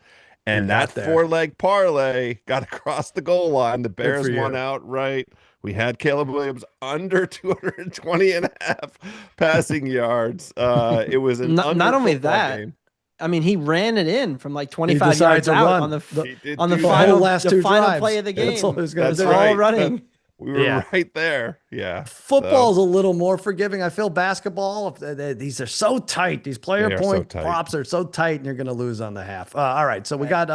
He And got that there. 4-leg parlay got across the goal line. The Bears for you. won outright. We had Caleb Williams under 220 and a half passing yards. It was an not only football that. game. I mean, he ran it in from like 25 decided yards to out run. on the He did on the do final last the two final drives. play of the game. That's all he was gonna That's do. They're all right. running. We were Yeah. right there. Yeah. Football's a little more forgiving. I feel basketball, these are so tight. These player They are so point tight. props are so tight, and you're going to lose on the half. All right. So we got,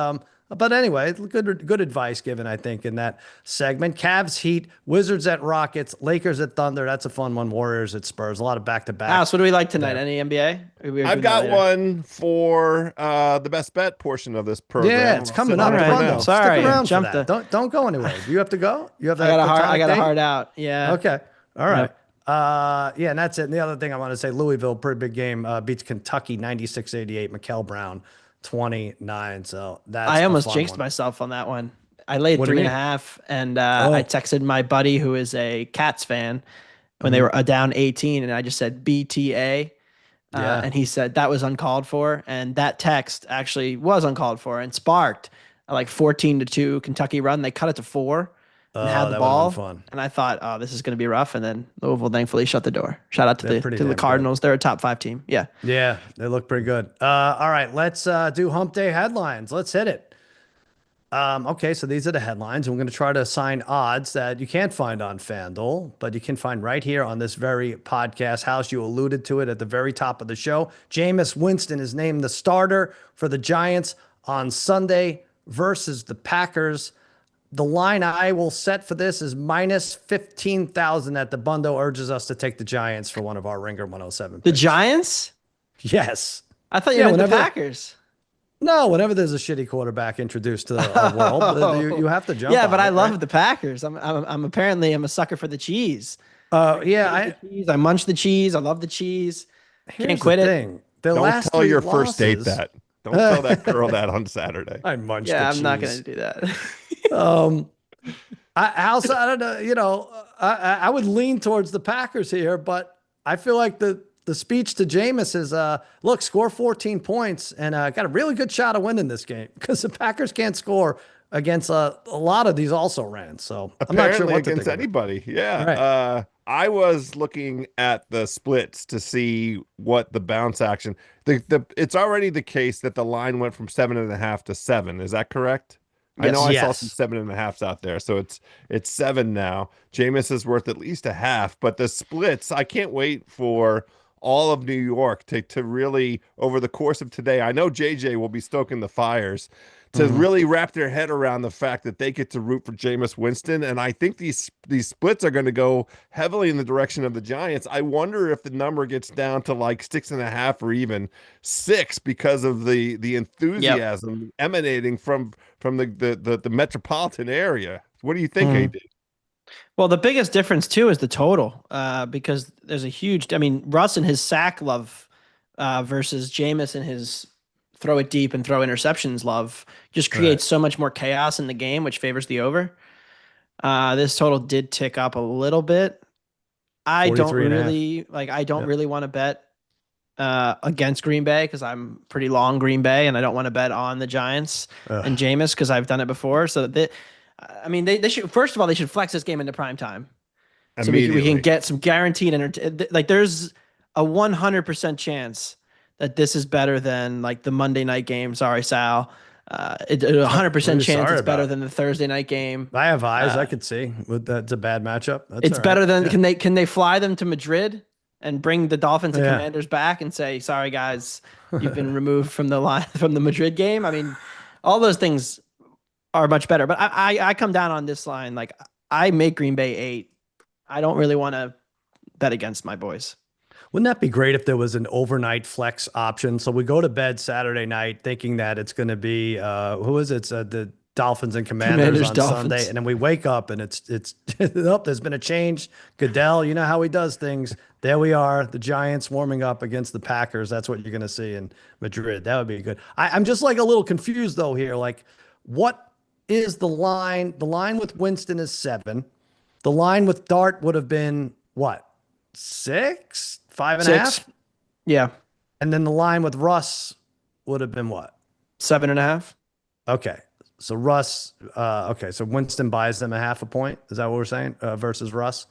but anyway, good advice given, I think, in that segment. Cavs, Heat, Wizards at Rockets, Lakers at Thunder. That's a fun one. Warriors at Spurs. A lot of back-to-back. Alice, what do we like tonight? Any NBA? I've got one for the best bet portion of this program. Yeah, it's coming up. All right. Dabbundo. Sorry, Stick around for jumped that. Don't go anywhere. Do you have to go? You have I got a date? hard out. Yeah. Okay. All right. Yeah, and that's it. And the other thing I want to say, Louisville, pretty big game, beats Kentucky 96-88. Mikel Brown 29. So that's I a almost fun jinxed one. myself on that one. I laid What do you 3.5, and I texted my buddy who is a Cats fan when they were down 18, and I just said BTA. Yeah. And he said that was uncalled for, and that text actually was uncalled for and sparked a like 14-2 Kentucky run. They cut it to 4 and had the that would've ball. been fun. And I thought, oh, this is going to be rough. And then Louisville thankfully shut the door. Shout out to They're pretty the damn Cardinals. They're a top 5 team. Yeah. Yeah, they look pretty good. All right, let's do Hump Day headlines. Let's hit it. Okay, so these are the headlines. We're going to try to assign odds that you can't find on FanDuel, but you can find right here on this very podcast house. You alluded to it at the very top of the show. Jameis Winston is named the starter for the Giants on Sunday versus the Packers. The line I will set for this is minus 15,000 that Dabbundo urges us to take the Giants for one of our Ringer 107 The picks. Giants? Yes. I thought you Yeah, meant the whenever- Packers. No, whenever there's a shitty quarterback introduced to our world, you have to jump Yeah, on but it, I love right? the Packers. I'm apparently a sucker for the cheese. Yeah, Cheese. I munch the cheese. I love the cheese. here's Can't quit the it. thing. The Don't last tell 3 your first date losses- that. Don't tell that girl that on Saturday. I munched Yeah, the I'm not cheese. going to do that. I don't know, I would lean towards the Packers here, but I feel like the speech to Jameis is, look, score 14 points and got a really good shot of winning this game because the Packers can't score against a lot of these also ran. So I'm not sure Apparently what to against think of it. anybody. Yeah. Right. I was looking at the splits to see what the bounce action. It's already the case that the line went from 7.5 to 7. Is that correct? I know I saw Yes. some 7.5s out there, so it's 7 now. Jameis is worth at least a half, but the splits, I can't wait for all of New York to really, over the course of today, I know JJ will be stoking the fires, to really wrap their head around the fact that they get to root for Jameis Winston. And I think these splits are going to go heavily in the direction of the Giants. I wonder if the number gets down to like 6.5 or even 6 because of the enthusiasm emanating from the metropolitan area. What do you think, AD? Well, the biggest difference too is the total, because there's a huge. I mean, Russ and his sack love versus Jameis and his throw it deep and throw interceptions love just creates so much more chaos in the game, which favors the over. This total did tick up a little bit. I don't really really want to bet against Green Bay because I'm pretty long Green Bay and I don't want to bet on the Giants and Jameis because I've done it before. So they should, first of all, they should flex this game into prime time. So we can get some guaranteed like there's a 100% chance that this is better than like the Monday night game. Sorry, Sal. It's a 100% Really chance sorry it's better about it. than the Thursday night game. I have eyes. I could see. That's a bad matchup. That's It's all better right. than Yeah. can they fly them to Madrid and bring the Dolphins and Yeah. Commanders back and say, sorry guys, you've been removed from the line from the Madrid game? I mean, all those things are much better. But I come down on this line. Like I make Green Bay 8. I don't really want to bet against my boys. Wouldn't that be great if there was an overnight flex option? So we go to bed Saturday night thinking that it's going to be who is it? It's the Dolphins and Commanders on Dolphins. Sunday, and then we wake up and it's oh, there's been a change. Goodell, you know how he does things. There we are, the Giants warming up against the Packers. That's what you're going to see in Madrid. That would be good. I'm just like a little confused though here. Like, what is the line? The line with Winston is 7. The line with Dart would have been what? 6, 5.5. 6. Yeah. And then the line with Russ would have been what? 7.5. Okay. So Russ, okay. So Winston buys them a half a point. Is that what we're saying? Versus Russ?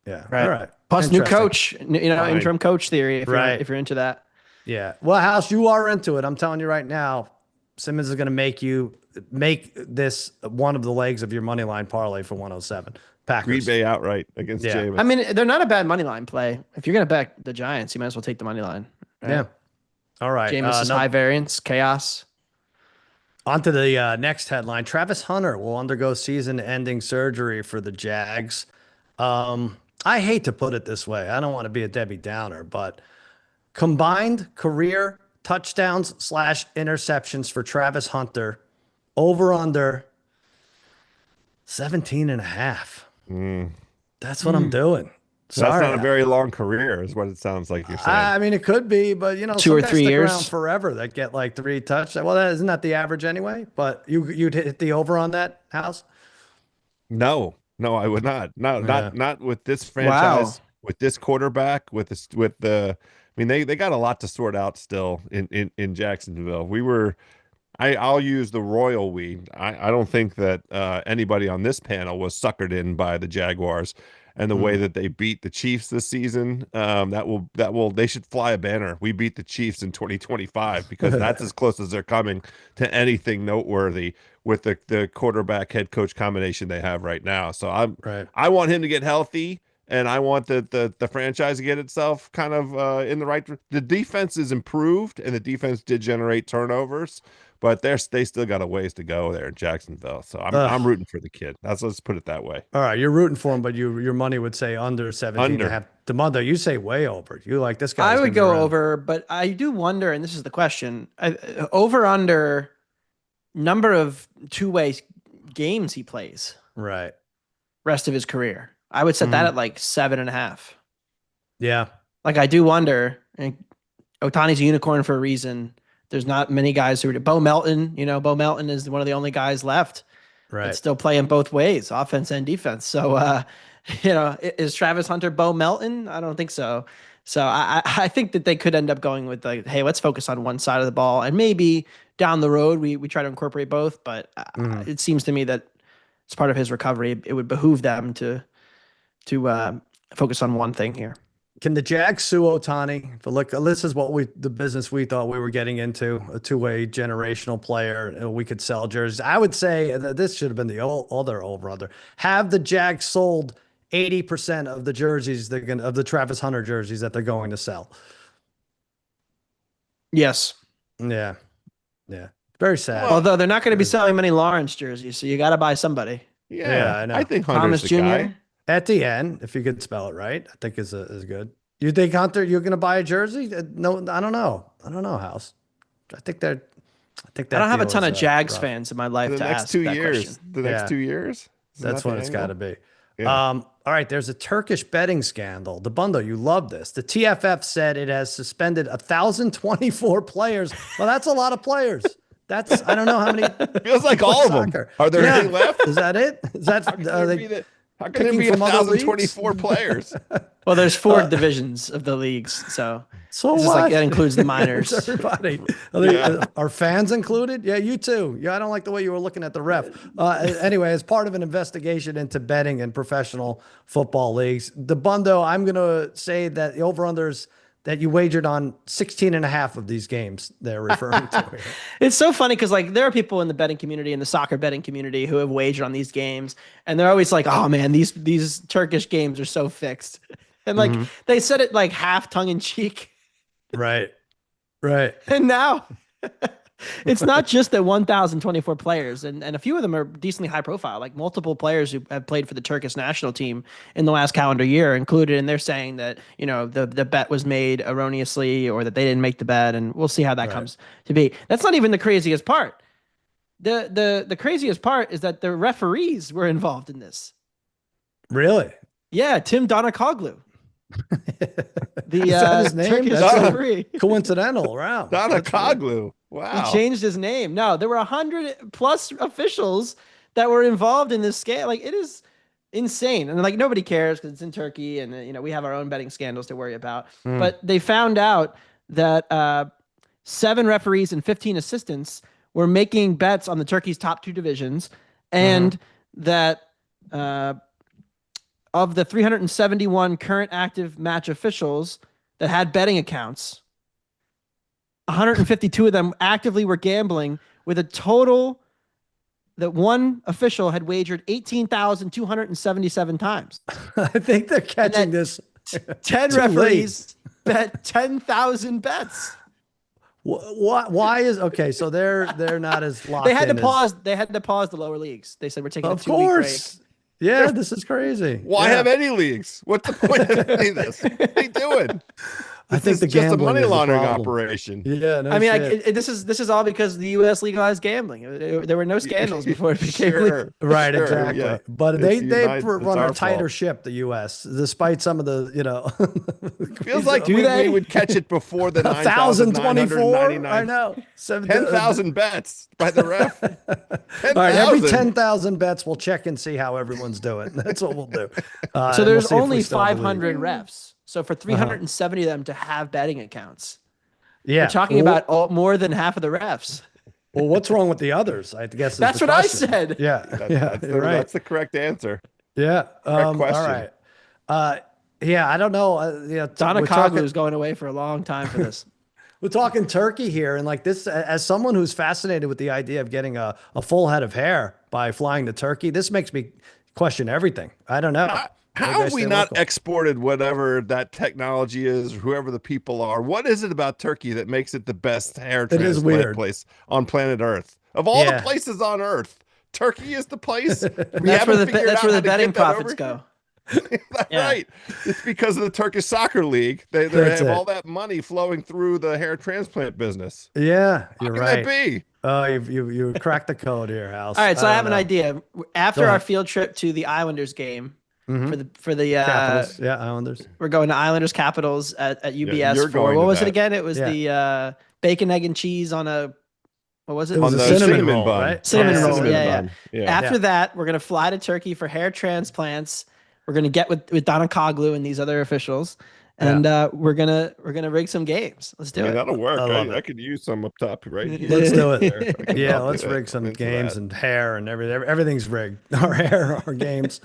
Yeah. Right. All right. Plus new Interesting. coach, Right. interim coach theory. Right. If you're into that. Yeah. Well, House, you are into it. I'm telling you right now, Simmons is going to make this one of the legs of your money line parlay for 107. Packers. Green Bay outright against Yeah. Jameis. I mean, they're not a bad money line play. If you're going to bet the Giants, you might as well take the money line. Right? Yeah. All right. Jameis is high variance, chaos. On to the next headline. Travis Hunter will undergo season-ending surgery for the Jags. I hate to put it this way. I don't want to be a Debbie Downer, but combined career touchdowns / interceptions for Travis Hunter over under 17.5. That's what I'm doing. So that's Sorry. not a very long career, is what it sounds like you're saying. I mean, it could be, but 2 some or guys 3 stick years. around forever that get like 3 touchdowns. Well, isn't that the average anyway? But you'd hit the over on that, House? No, I would not. No, Yeah. not with this franchise, Wow. with this quarterback, with the. I mean, they got a lot to sort out still in Jacksonville. I'll use the royal we. I don't think that anybody on this panel was suckered in by the Jaguars and the way that they beat the Chiefs this season. They should fly a banner. We beat the Chiefs in 2025 because that's as close as they're coming to anything noteworthy with the quarterback head coach combination they have right now. So I want him to get healthy. And I want the franchise to get itself kind of in the right. The defense is improved, and the defense did generate turnovers, but they still got a ways to go there in Jacksonville. So I'm rooting for the kid. Let's put it that way. All right, you're rooting for him, but your money would say under 17 and a half. Dabbundo, you say way over. You like this guy? I would go over, but I do wonder, and this is the question: over under number of two-way games he plays. Right. Rest of his career. I would set that at like 7.5. Yeah. Like I do wonder, and Ohtani's a unicorn for a reason. There's not many guys who are Bo Melton. Bo Melton is one of the only guys left that's still playing both ways, offense and defense. So, is Travis Hunter Bo Melton? I don't think so. So I think that they could end up going with like, hey, let's focus on one side of the ball, and maybe down the road we try to incorporate both. But it seems to me that as part of his recovery, it would behoove them to focus on one thing here. Can the Jags sue Ohtani? But look, this is the business we thought we were getting into, a two-way generational player. We could sell jerseys. I would say that this should have been the other over-under. Have the Jags sold 80% of the jerseys of the Travis Hunter jerseys that they're going to sell? Yes. Yeah. Yeah. Very sad. Although they're not going to be selling many Lawrence jerseys, so you got to buy somebody. Yeah, I know. I think Hunter's Thomas the Jr. guy. Etienne, if you could spell it right, I think is good. You think, Hunter, you're going to buy a jersey? No, I don't know. House. I think that I don't have a deal ton is, of Jags rough. fans in my life The to next ask 2 that years. question. The next Yeah. 2 years. That's what it's got to be. Yeah. All right, there's a Turkish betting scandal. Dabbundo, you love this. The TFF said it has suspended 1,024 players. Well, that's a lot of players. I don't know how many. Feels like all of them. Soccer. Are there Yeah. any left? Is that it? Is that How can there be picking from other leagues? 1,024 players? Well, there's 4 divisions of the leagues, so So it's just what? like that includes the minors. It's everybody. Are fans included? Yeah, you too. Yeah, I don't like the way you were looking at the ref. Anyway, as part of an investigation into betting in professional football leagues, Dabbundo, I'm going to say that the over-unders that you wagered on 16 and a half of these games they're referring to here. It's so funny because like there are people in the betting community, in the soccer betting community, who have wagered on these games, and they're always like, "Oh man, these Turkish games are so fixed," and like they said it like half tongue in cheek, Right. Right. and now it's not just the 1,024 players, and a few of them are decently high profile, like multiple players who have played for the Turkish national team in the last calendar year included, and they're saying that, you know, the bet was made erroneously or that they didn't make the bet, and we'll see how that comes to be. That's not even the craziest part. The craziest part is that the referees were involved in this. Really? Yeah, Tim Donakoglu. The Is that his name? Turkish That's referee. coincidental. Wow. Donakoglu. Wow. He changed his name. No, there were 100+ officials that were involved in this scale. Like, it is insane. And like, nobody cares because it's in Turkey, and you know, we have our own betting scandals to worry about. But they found out that 7 referees and 15 assistants were making bets on the Turkey's top 2 divisions, and that of the 371 current active match officials that had betting accounts, 152 of them actively were gambling, with a total that one official had wagered 18,277 times. I think they're catching this. 10 Too referees bet 10,000 bets. Why is okay? So they're not as locked. They had to in pause. They had to pause the lower leagues. They said we're taking a Of 2-week break. course. Yeah, this is crazy. Why Yeah. have any leagues? What's the point of any of this? What are they doing? I think the This is just a gambling money is the laundering problem. operation. Yeah, no I mean, shit. this is all because the U.S. legalized gambling. There were no scandals before it became legal. Sure. Right, Sure, exactly. yeah. But It's they United- run it's a our tighter fault. ship, the U.S., despite some of the, you know. Feels like Do we they? would catch it before the 1,024. 9,999. I know. 10,000 bets by the ref. 10,000. All right, every 10,000 bets, we'll check and see how everyone's doing. That's what we'll do. So and we'll there's see if we only still believe. 500 refs. So for 370 of them to have betting accounts, Yeah, we're talking well, about more than half of the refs. Well, what's wrong with the others? I guess is That's the what I question. said. Yeah, That's you're right. That's the correct answer. Yeah. Correct question. All right. Yeah, I don't know. Donna we're Coglu talking, is going away for a long time for this. we're talking Turkey here, and like this, as someone who's fascinated with the idea of getting a full head of hair by flying to Turkey, this makes me question everything. I don't know. How Maybe I have we stay not local. exported whatever that technology is, whoever the people are? What is it about Turkey that makes it the best hair It is transplant weird. place on planet Earth? Of all the Yeah. places on Earth, Turkey is the place. That's where the betting profits go. That's Yeah. right. It's because of the Turkish Soccer League. They That's have it. all that money flowing through the hair transplant business. Yeah, How you're can right. that be? Oh, you cracked the code here, House. All right, so I have don't an know. idea. After Go our ahead. field trip to the Islanders game Mhm. for the Capitals. Yeah, Islanders. we're going to Islanders Capitals at UBS you're for going what to was it that. again? It was Yeah. the bacon, egg, and cheese on a what was it? It was On a the cinnamon roll, bun. right? Cinnamon roll, cinnamon yeah, bun. Yeah. After Yeah. that, we're gonna fly to Turkey for hair transplants. We're gonna get with Donna Coglu and these other officials, and we're gonna rig some games. Let's do I mean, it. that'll work. I love I it. could use some up top right here. Let's do There. it. I can Yeah, copy let's that. rig some Into games that. and hair and everything. Everything's rigged. Our hair, our games.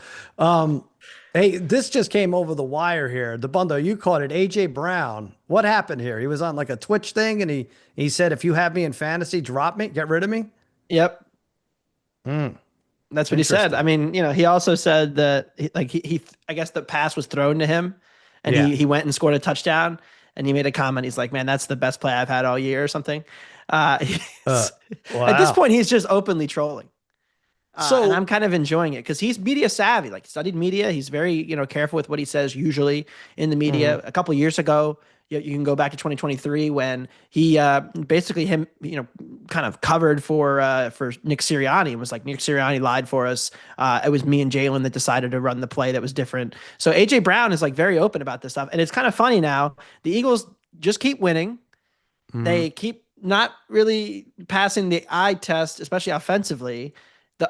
Hey, this just came over the wire here. Dabbundo, you caught it. AJ Brown. What happened here? He was on like a Twitch thing, and he said, "If you have me in fantasy, drop me, get rid of me." Yep. Hmm. That's what he said. I mean, you know, he also said that he I guess the pass was thrown to him, and Yeah. he went and scored a touchdown, and he made a comment. He's like, "Man, that's the best play I've had all year," or something. At this Wow. point, he's just openly trolling. So- and I'm kind of enjoying it because he's media savvy. Like, he studied media. He's very, you know, careful with what he says usually in the media. A couple of years ago, you can go back to 2023 when he basically kind of covered for Nick Sirianni. It was like Nick Sirianni lied for us. It was me and Jalen that decided to run the play that was different. So AJ Brown is like very open about this stuff, and it's kind of funny now. The Eagles just keep winning. They keep not really passing the eye test, especially offensively.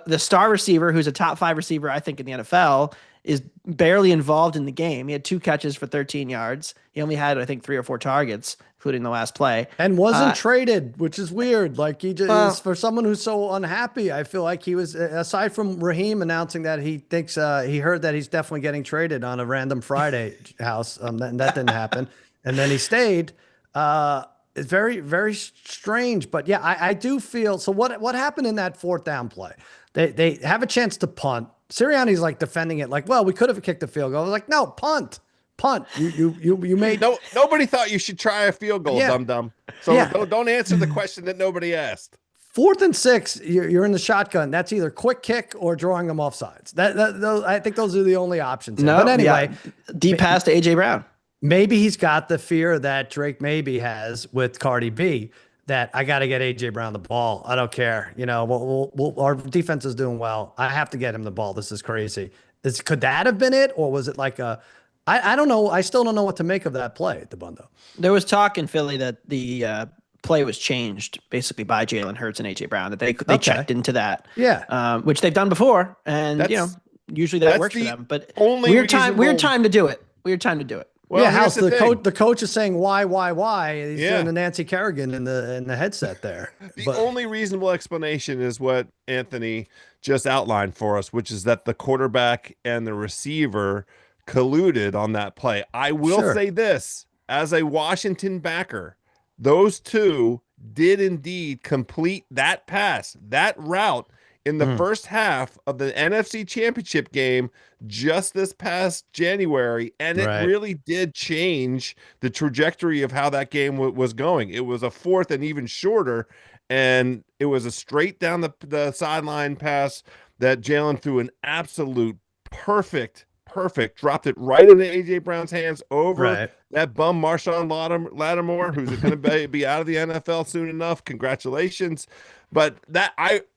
The star receiver, who's a top 5 receiver, I think, in the NFL, is barely involved in the game. He had 2 catches for 13 yards. He only had, I think, 3 or 4 targets, including the last play. And wasn't traded, which is weird. Like he just Well- for someone who's so unhappy, I feel like he was, aside from Raheem announcing that he thinks he heard that he's definitely getting traded on a random Friday, House, and that didn't happen. and then he stayed. It's very, very strange. But yeah, I do feel so. What happened in that fourth down play? They have a chance to punt. Sirianni's like defending it, like, well, we could have kicked a field goal. I was like, no, punt. You made No, nobody thought you should try a field goal, Yeah. dum dum. So Yeah. don't answer the question that nobody asked. 4th and 6. You're in the shotgun. That's either quick kick or drawing them off sides. Those, I think those are the only options. No, But anyway, deep pass to AJ Brown. maybe he's got the fear that Drake maybe has with Cardi B, that I got to get AJ Brown the ball. I don't care. You know, our defense is doing well. I have to get him the ball. This is crazy. Could that have been it? Or was it like I don't know. I still don't know what to make of that play at Dabbundo. There was talk in Philly that the play was changed basically by Jalen Hurts and AJ Brown, that they checked into that. Yeah. Which they've done before. And, usually that that's works for the them. But only weird time to do it. Well, yeah, here's House. The thing. coach is saying why? He's Yeah. doing the Nancy Kerrigan in the headset there. The only reasonable explanation is what Anthony just outlined for us, which is that the quarterback and the receiver colluded on that play. I will Sure. say this, as a Washington backer, those two did indeed complete that pass, that route in the first half of the NFC Championship game just this past January, and it really did change the trajectory of how that game was going. It was a 4th and even shorter, and it was a straight down the sideline pass that Jalen threw an absolute perfect, dropped it right into AJ Brown's hands over that bum Marshawn Lattimore, who's going to be out of the NFL soon enough. Congratulations. But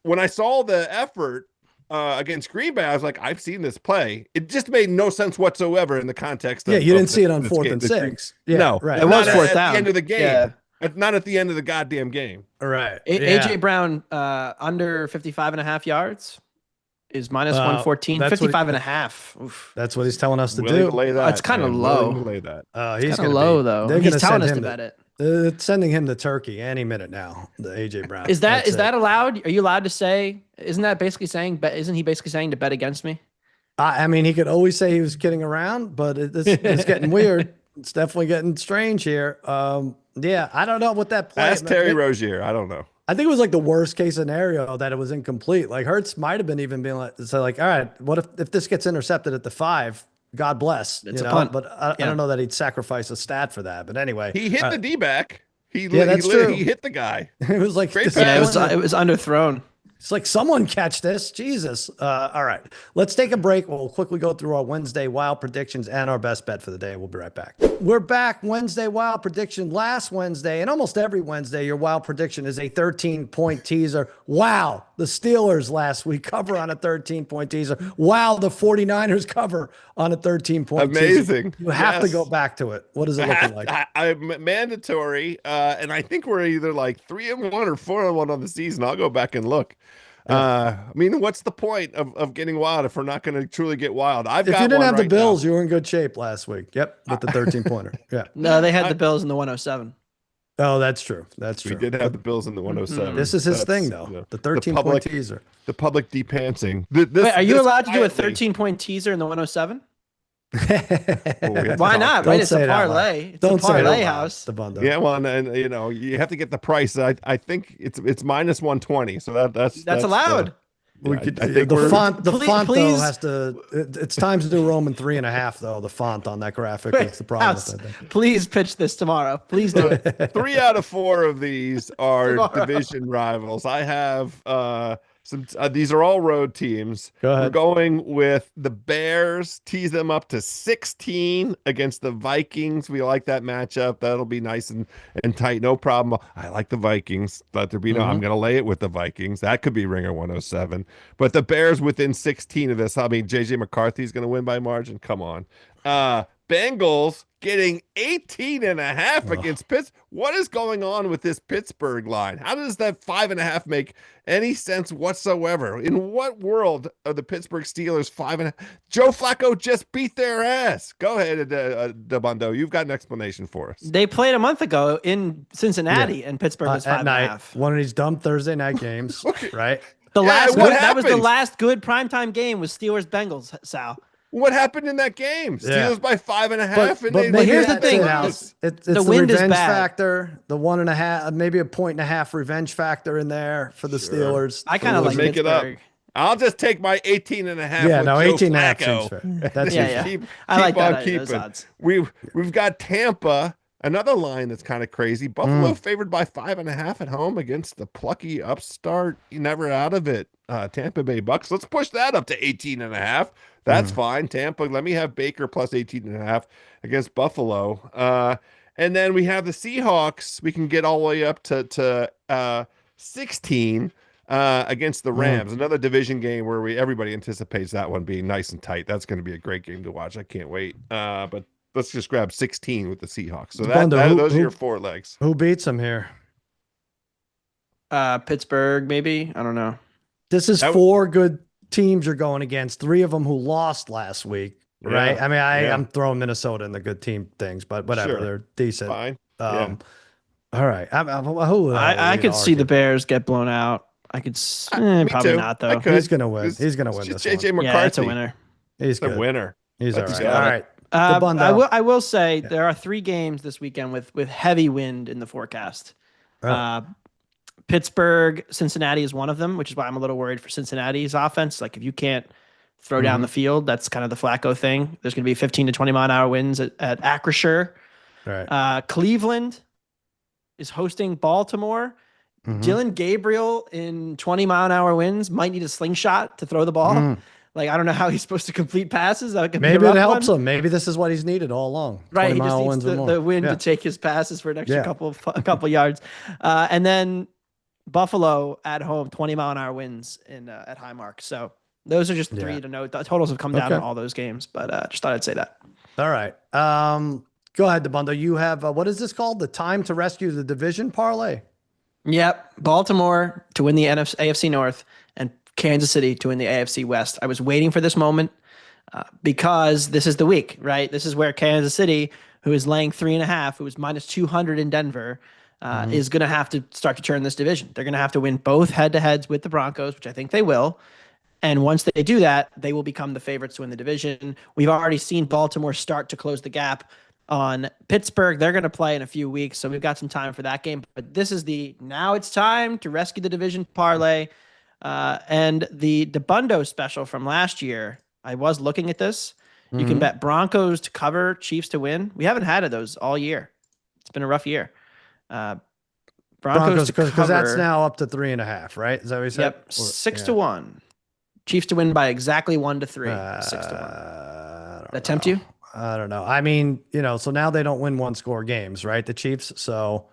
when I saw the effort against Green Bay, I was like, I've seen this play. It just made no sense whatsoever in the context of you didn't see it on 4th and 6. Yeah, no, right. It was 4th at down. the end of the game. Yeah. Not at the end of the goddamn game. Right. AJ Brown under 55.5 yards is minus 114. that's what 55 and a half. Oof. That's what he's telling us to Willing do. to lay that, It's kinda man. low. Willing to lay that. He's Kind of low though. They're He's gonna telling send us him to bet it. They're sending him to Turkey any minute now. The AJ Brown. Is that That's it. allowed? Are you allowed to say? Isn't that basically saying? Isn't he basically saying to bet against me? I mean, he could always say he was kidding around, but it's getting weird. It's definitely getting strange here. Yeah, I don't know what that play. Ask Terry Rozier. I don't know. I think it was like the worst case scenario that it was incomplete. Like Hurts might have been even being like, so like, all right, what if this gets intercepted at the 5? God bless. It's a punt. But I don't know that he'd sacrifice a stat for that. But anyway, He hit the D-back. that's true. He hit the guy. it was like Great Yeah, it was disappointing. underthrown. It's like someone catch this. Jesus. All right. Let's take a break. We'll quickly go through our Wednesday wild predictions and our best bet for the day. We'll be right back. We're back. Wednesday wild prediction. Last Wednesday and almost every Wednesday, your wild prediction is a 13-point teaser. Wow. The Steelers last week cover on a 13-point teaser. Wow. The 49ers cover on a 13-point teaser. Amazing. You have to Yes. go back to it. What is it looking like? I'm mandatory, and I think we're either like 3-1 or 4-1 on the season. I'll go back and look. I mean, what's the point of getting wild if we're not going to truly get wild? If you didn't have the Bills, you were in good shape last week. Yep, with the 13-pointer. Yeah. No, they had the Bills in the 107. Oh, that's true. That's We true. did have the Bills in the 107. This is his thing, That's, though. The 13-point teaser. The public depantsing. Wait, are you allowed to do a 13-point teaser in the 107? Why not? Right? It's a parlay. It's a parlay house. Dabbundo. Yeah, well, and you have to get the price. I think it's minus 120. So that's allowed. We could, I think the font Please. though has to. It's time to do Roman 3.5 though. The font on that graphic. That's the problem. House, With that. please pitch this tomorrow. Please do it. 3 out of 4 of these are division rivals. I have these are all road teams. Go ahead. We're going with the Bears, tease them up to 16 against the Vikings. We like that matchup. That'll be nice and tight. No problem. I like the Vikings. Let there be no, I'm going to lay it with the Vikings. That could be Ringer 107. But the Bears within 16 of this. I mean, JJ McCarthy's going to win by margin. Come on. Bengals getting 18.5 against Pittsburgh. What is going on with this Pittsburgh line? How does that 5.5 make any sense whatsoever? In what world are the Pittsburgh Steelers 5.5? Joe Flacco just beat their ass. Go ahead, Dabbundo. You've got an explanation for us. They played a month ago in Cincinnati, and Pittsburgh was At night, 5.5. one of these dumb Thursday night games, right? That was the happened? last good primetime game was Steelers Bengals, Sal. What happened in that game? Yeah. Steelers by 5.5, But and they here's the that's thing. it, House. It's The the wind is revenge bad. factor, the 1.5, maybe a 1.5 revenge factor in there for the Sure. Steelers. I kind of like Make it up. Pittsburgh. I'll just take my 18.5 Yeah, with no, Joe 18.5 seems Flacco. fair. That's Yeah, easy. yeah. Keep I like on that, those keeping. odds. We've got Tampa, another line that's kind of crazy. Buffalo Mm. favored by 5.5 at home against the plucky upstart, never out of it, Tampa Bay Bucks. Let's push that up to 18.5. That's fine. Tampa, let me have Baker plus 18.5 against Buffalo. And then we have the Seahawks. We can get all the way up to 16 against the Rams. Another division game where everybody anticipates that one being nice and tight. That's going to be a great game to watch. I can't wait. But let's just grab 16 with the Seahawks. So those are your 4 legs. Who beats them here? Pittsburgh, maybe. I don't know. This is 4 good teams you're going against. 3 of them who lost last week, right? Yeah, I mean, I'm throwing Minnesota in the good team things, but whatever, Sure. they're decent. Fine. All right. I could see the Bears get blown out. I could probably too. not I though. could. He's gonna win. It's- He's gonna win It's this JJ one. McCarthy. Yeah, that's a winner. He's The good. winner. He's all Let's right. go. All right. I will say there are 3 games this weekend with heavy wind in the forecast. Oh. Pittsburgh, Cincinnati is one of them, which is why I'm a little worried for Cincinnati's offense. Like if you can't throw down the field, that's kind of the Flacco thing. There's going to be 15 to 20 mile an hour winds at Acrisure. Right. Cleveland is hosting Baltimore. Dylan Gabriel in 20 mile an hour winds might need a slingshot to throw the ball. Like, I don't know how he's supposed to complete passes. That could be a Maybe it rough helps one. him. Maybe this is what he's needed all along. Right, he 20-mile just winds needs or more. the wind Yeah. to take his passes for an extra Yeah. couple yards. And then Buffalo at home, 20 mile an hour winds at Highmark. So those are just 3 to note. The totals have come down in all those games, but just thought I'd say that. All right. Go ahead, Dabbundo. You have what is this called? The time to rescue the division parlay. Yep, Baltimore to win the AFC North and Kansas City to win the AFC West. I was waiting for this moment because this is the week, right? This is where Kansas City, who is laying 3.5, who is minus 200 in Denver, is going to have to start to turn this division. They're going to have to win both head-to-heads with the Broncos, which I think they will. And once they do that, they will become the favorites to win the division. We've already seen Baltimore start to close the gap on Pittsburgh. They're going to play in a few weeks, so we've got some time for that game. But this is now it's time to rescue the division parlay. And the Dabbundo special from last year, I was looking at this. You can bet Broncos to cover, Chiefs to win. We haven't had those all year. It's been a rough year. Broncos to cover. Because that's now up to 3.5, right? Is that what you said? Yep, 6-1. Chiefs to win by exactly 1-3. 6-1. That tempt you? I don't know. I mean, so now they don't win 1-score games, right? The Chiefs. So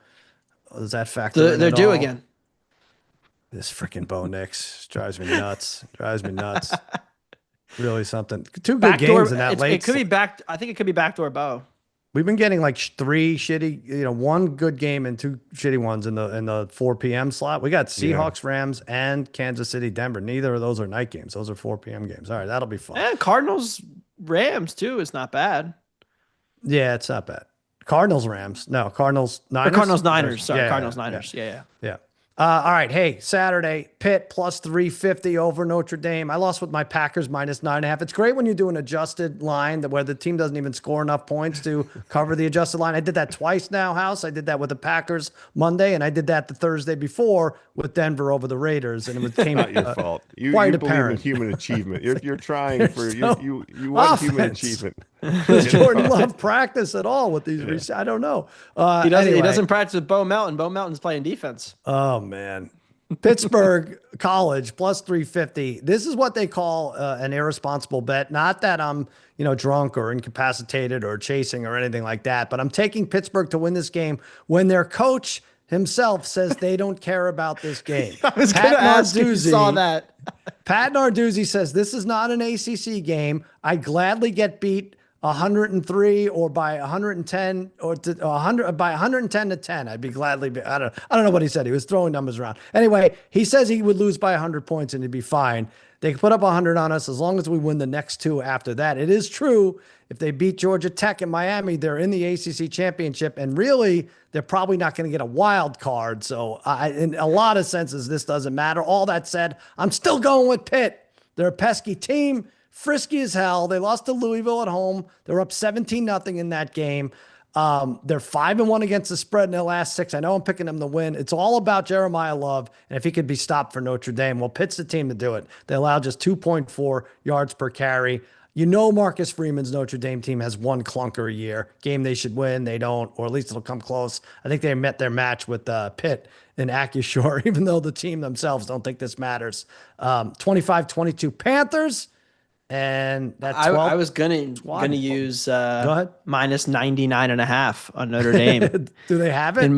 does that factor in They're at due all? again. This freaking Bo Nix drives me nuts. Really something. 2 good games in that late. It could be back. I think it could be backdoor Bo. We've been getting like 3 shitty, 1 good game and 2 shitty ones in the 4 p.m. slot. We got Seahawks, Rams, and Kansas City, Denver. Neither of those are night games. Those are 4 p.m. games. All right, that'll be fun. And Cardinals, Rams too is not bad. Yeah, it's not bad. Cardinals, Rams. No, Cardinals, Niners. Or Cardinals, Niners. Sorry, Yeah, Cardinals, yeah, Niners. Yeah. All right. Hey, Saturday, Pitt plus 350 over Notre Dame. I lost with my Packers minus 9.5. It's great when you do an adjusted line where the team doesn't even score enough points to cover the adjusted line. I did that twice now, House. I did that with the Packers Monday, and I did that the Thursday before with Denver over the Raiders, and it became Not your fault. You quite believe in apparent. human achievement. You're trying for you want human offense. achievement. Does Jordan Love practice at all with these? I don't know. He doesn't. He Anyway. doesn't practice with Bo Melton. Bo Melton's playing defense. Oh man. Pittsburgh College plus 350. This is what they call an irresponsible bet. Not that I'm, drunk or incapacitated or chasing or anything like that, but I'm taking Pittsburgh to win this game when their coach himself says they don't care about this game. I was going to ask if you saw that. Pat Narduzzi says this is not an ACC game. I'd gladly get beat 103 or by 110 or to 100 by 110 to 10. I'd be gladly. I don't know what he said. He was throwing numbers around. Anyway, he says he would lose by 100 points and he'd be fine. They can put up 100 on us as long as we win the next 2 after that. It is true. If they beat Georgia Tech and Miami, they're in the ACC championship, and really, they're probably not going to get a wild card. So, in a lot of senses, this doesn't matter. All that said, I'm still going with Pitt. They're a pesky team. frisky as hell. They lost to Louisville at home. They're up 17-0 in that game. They're 5-1 against the spread in their last 6. I know I'm picking them to win. It's all about Jeremiah Love and if he could be stopped for Notre Dame. Well, Pitt's the team to do it. They allow just 2.4 yards per carry. You know Marcus Freeman's Notre Dame team has one clunker a year. Game they should win, they don't, or at least it'll come close. I think they met their match with Pitt and Acusure, even though the team themselves don't think this matters. 25-22 Panthers. And that's I was gonna use Go ahead. minus 99.5 on Notre Dame. Do they have it? in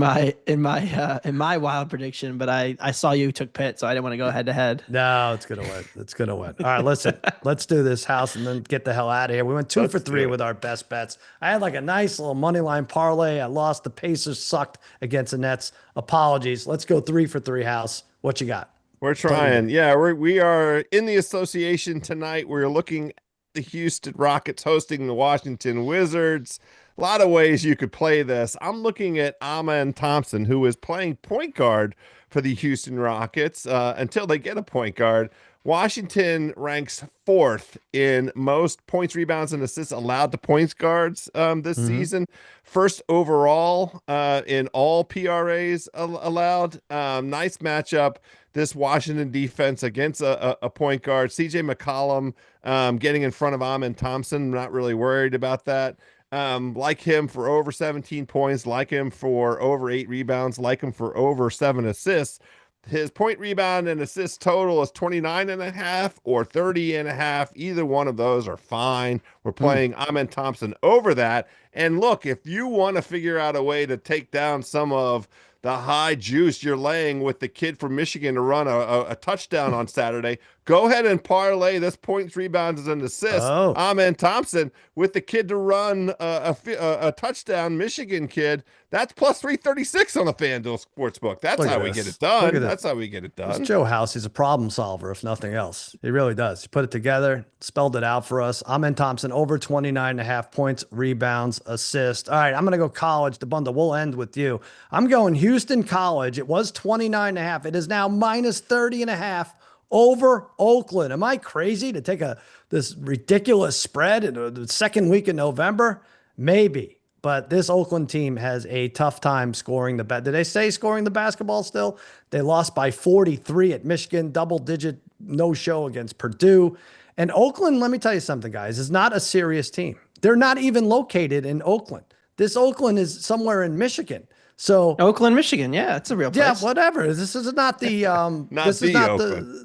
my wild prediction, but I saw you took Pitt, so I didn't want to go head to head. No, it's gonna win. It's gonna win. All right, listen, let's do this house and then get the hell out of here. We went 2 for 3 with our best bets. I had like a nice little money line parlay. I lost. The Pacers sucked against the Nets. Apologies. Let's go 3 for 3 house. What you got? We're trying. Yeah, we are in the association tonight. We're looking at the Houston Rockets hosting the Washington Wizards. A lot of ways you could play this. I'm looking at Amen Thompson, who is playing point guard for the Houston Rockets until they get a point guard. Washington ranks 4th in most points, rebounds, and assists allowed to point guards this season. 1st overall in all PRAs allowed. Nice matchup. This Washington defense against a point guard. CJ McCollum getting in front of Amen Thompson. Not really worried about that. Like him for over 17 points, like him for over 8 rebounds, like him for over 7 assists. His point, rebound, and assist total is 29.5 or 30.5. Either one of those are fine. We're playing Amen Thompson over that. And look, if you want to figure out a way to take down some of the high juice you're laying with the kid from Michigan to run a touchdown on Saturday, go ahead and parlay this points, rebounds, and assists. Amen Thompson with the kid to run a touchdown, Michigan kid. That's plus 336 on the FanDuel Sportsbook. That's how we get it done. That's how we get it done. This Joe House, he's a problem solver, if nothing else. He really does. He put it together, spelled it out for us. Amen Thompson over 29.5 points, rebounds, assists. All right, I'm going to go college. Dabbundo, we'll end with you. I'm going Houston College. It was 29.5. It is now minus 30.5 over Oakland. Am I crazy to take this ridiculous spread in the second week in November? Maybe. But this Oakland team has a tough time scoring the bet. Did they say scoring the basketball still? They lost by 43 at Michigan, double-digit no-show against Purdue. And Oakland, let me tell you something, guys, is not a serious team. They're not even located in Oakland. This Oakland is somewhere in Michigan. So Oakland, Michigan, yeah, it's a real place. Yeah, whatever. This is not the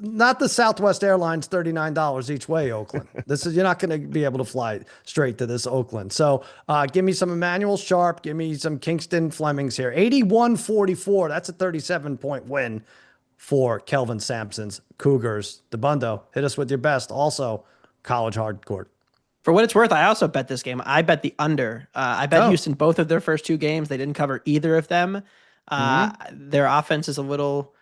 not the Southwest Airlines $39 each way Oakland. You're not going to be able to fly straight to this Oakland. So give me some Emmanuel Sharp, give me some Kingston Flemings here. 81-44. That's a 37-point win for Kelvin Sampson's Cougars. Dabbundo, hit us with your best. Also, college hardcourt. For what it's worth, I also bet this game. I bet the under. I bet Houston both of their first 2 games. They didn't cover either of them. Their offense is a little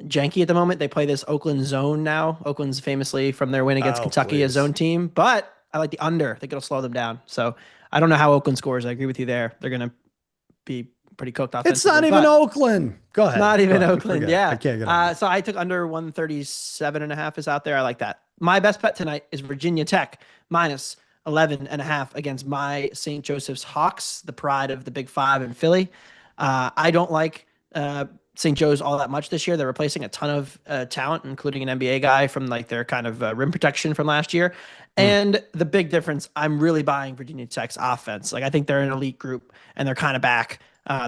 janky at the moment. They play this Oakland zone now. Oakland's famously, from their win against Kentucky, a zone team. But I like the under. I think it'll slow them down. So I don't know how Oakland scores. I agree with you there. They're going to be pretty cooked offensively. It's not even Oakland. Go ahead. Not even Oakland. Yeah. I can't get so I took under 137.5 is out there. I like that. My best bet tonight is Virginia Tech minus 11.5 against my St. Joseph's Hawks, the pride of the Big Five in Philly. I don't like St. Joe's all that much this year. They're replacing a ton of talent, including an NBA guy from like their kind of rim protection from last year. And the big difference, I'm really buying Virginia Tech's offense. Like I think they're an elite group and they're kind of back.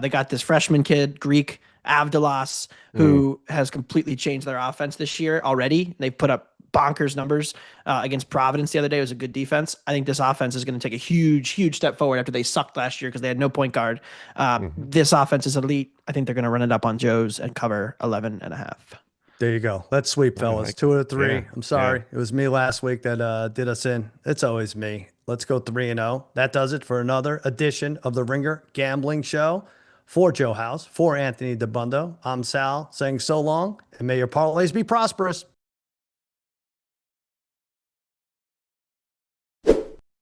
They got this freshman kid, Greek Avdalas, who has completely changed their offense this year already. They've put up bonkers numbers against Providence the other day. It was a good defense. I think this offense is going to take a huge step forward after they sucked last year because they had no point guard. This offense is elite. I think they're going to run it up on Joe's and cover 11.5. There you go. Let's sweep, fellas. 2 out of 3. Yeah, I'm sorry. Yeah. It was me last week that did us in. It's always me. Let's go 3-0. That does it for another edition of the Ringer Gambling Show. For Joe House, for Anthony Dabbundo, I'm Sal saying so long, and may your parlays be prosperous.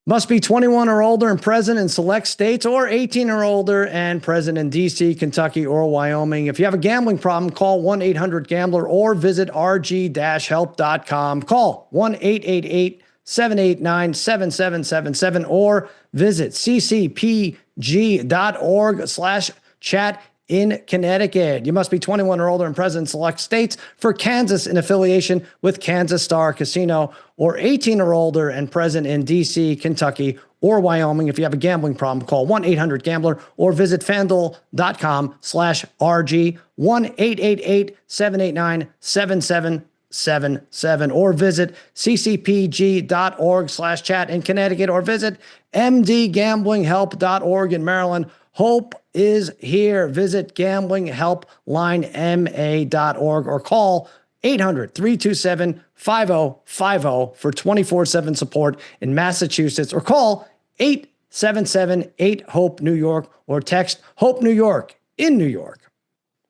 Must be 21 or older and present in select states, or 18 or older and present in D.C., Kentucky, or Wyoming. If you have a gambling problem, call 1-800-GAMBLER or visit rg-help.com. Call 1-888 888-789-7777 or visit ccpg.org/chat in Connecticut. You must be 21 or older and present in select states. For Kansas, in affiliation with Kansas Star Casino, or 18 or older and present in DC, Kentucky, or Wyoming. If you have a gambling problem, call 1-800-GAMBLER or visit fanduel.com/RG, 1-888-789-7777, or visit ccpg.org/chat in Connecticut, or visit mdgamblinghelp.org in Maryland. Hope is here. Visit gamblinghelplinema.org or call 800-327-5050 for 24/7 support in Massachusetts, or call 877-8-HOPE-NEW YORK or text HOPE New York in New York.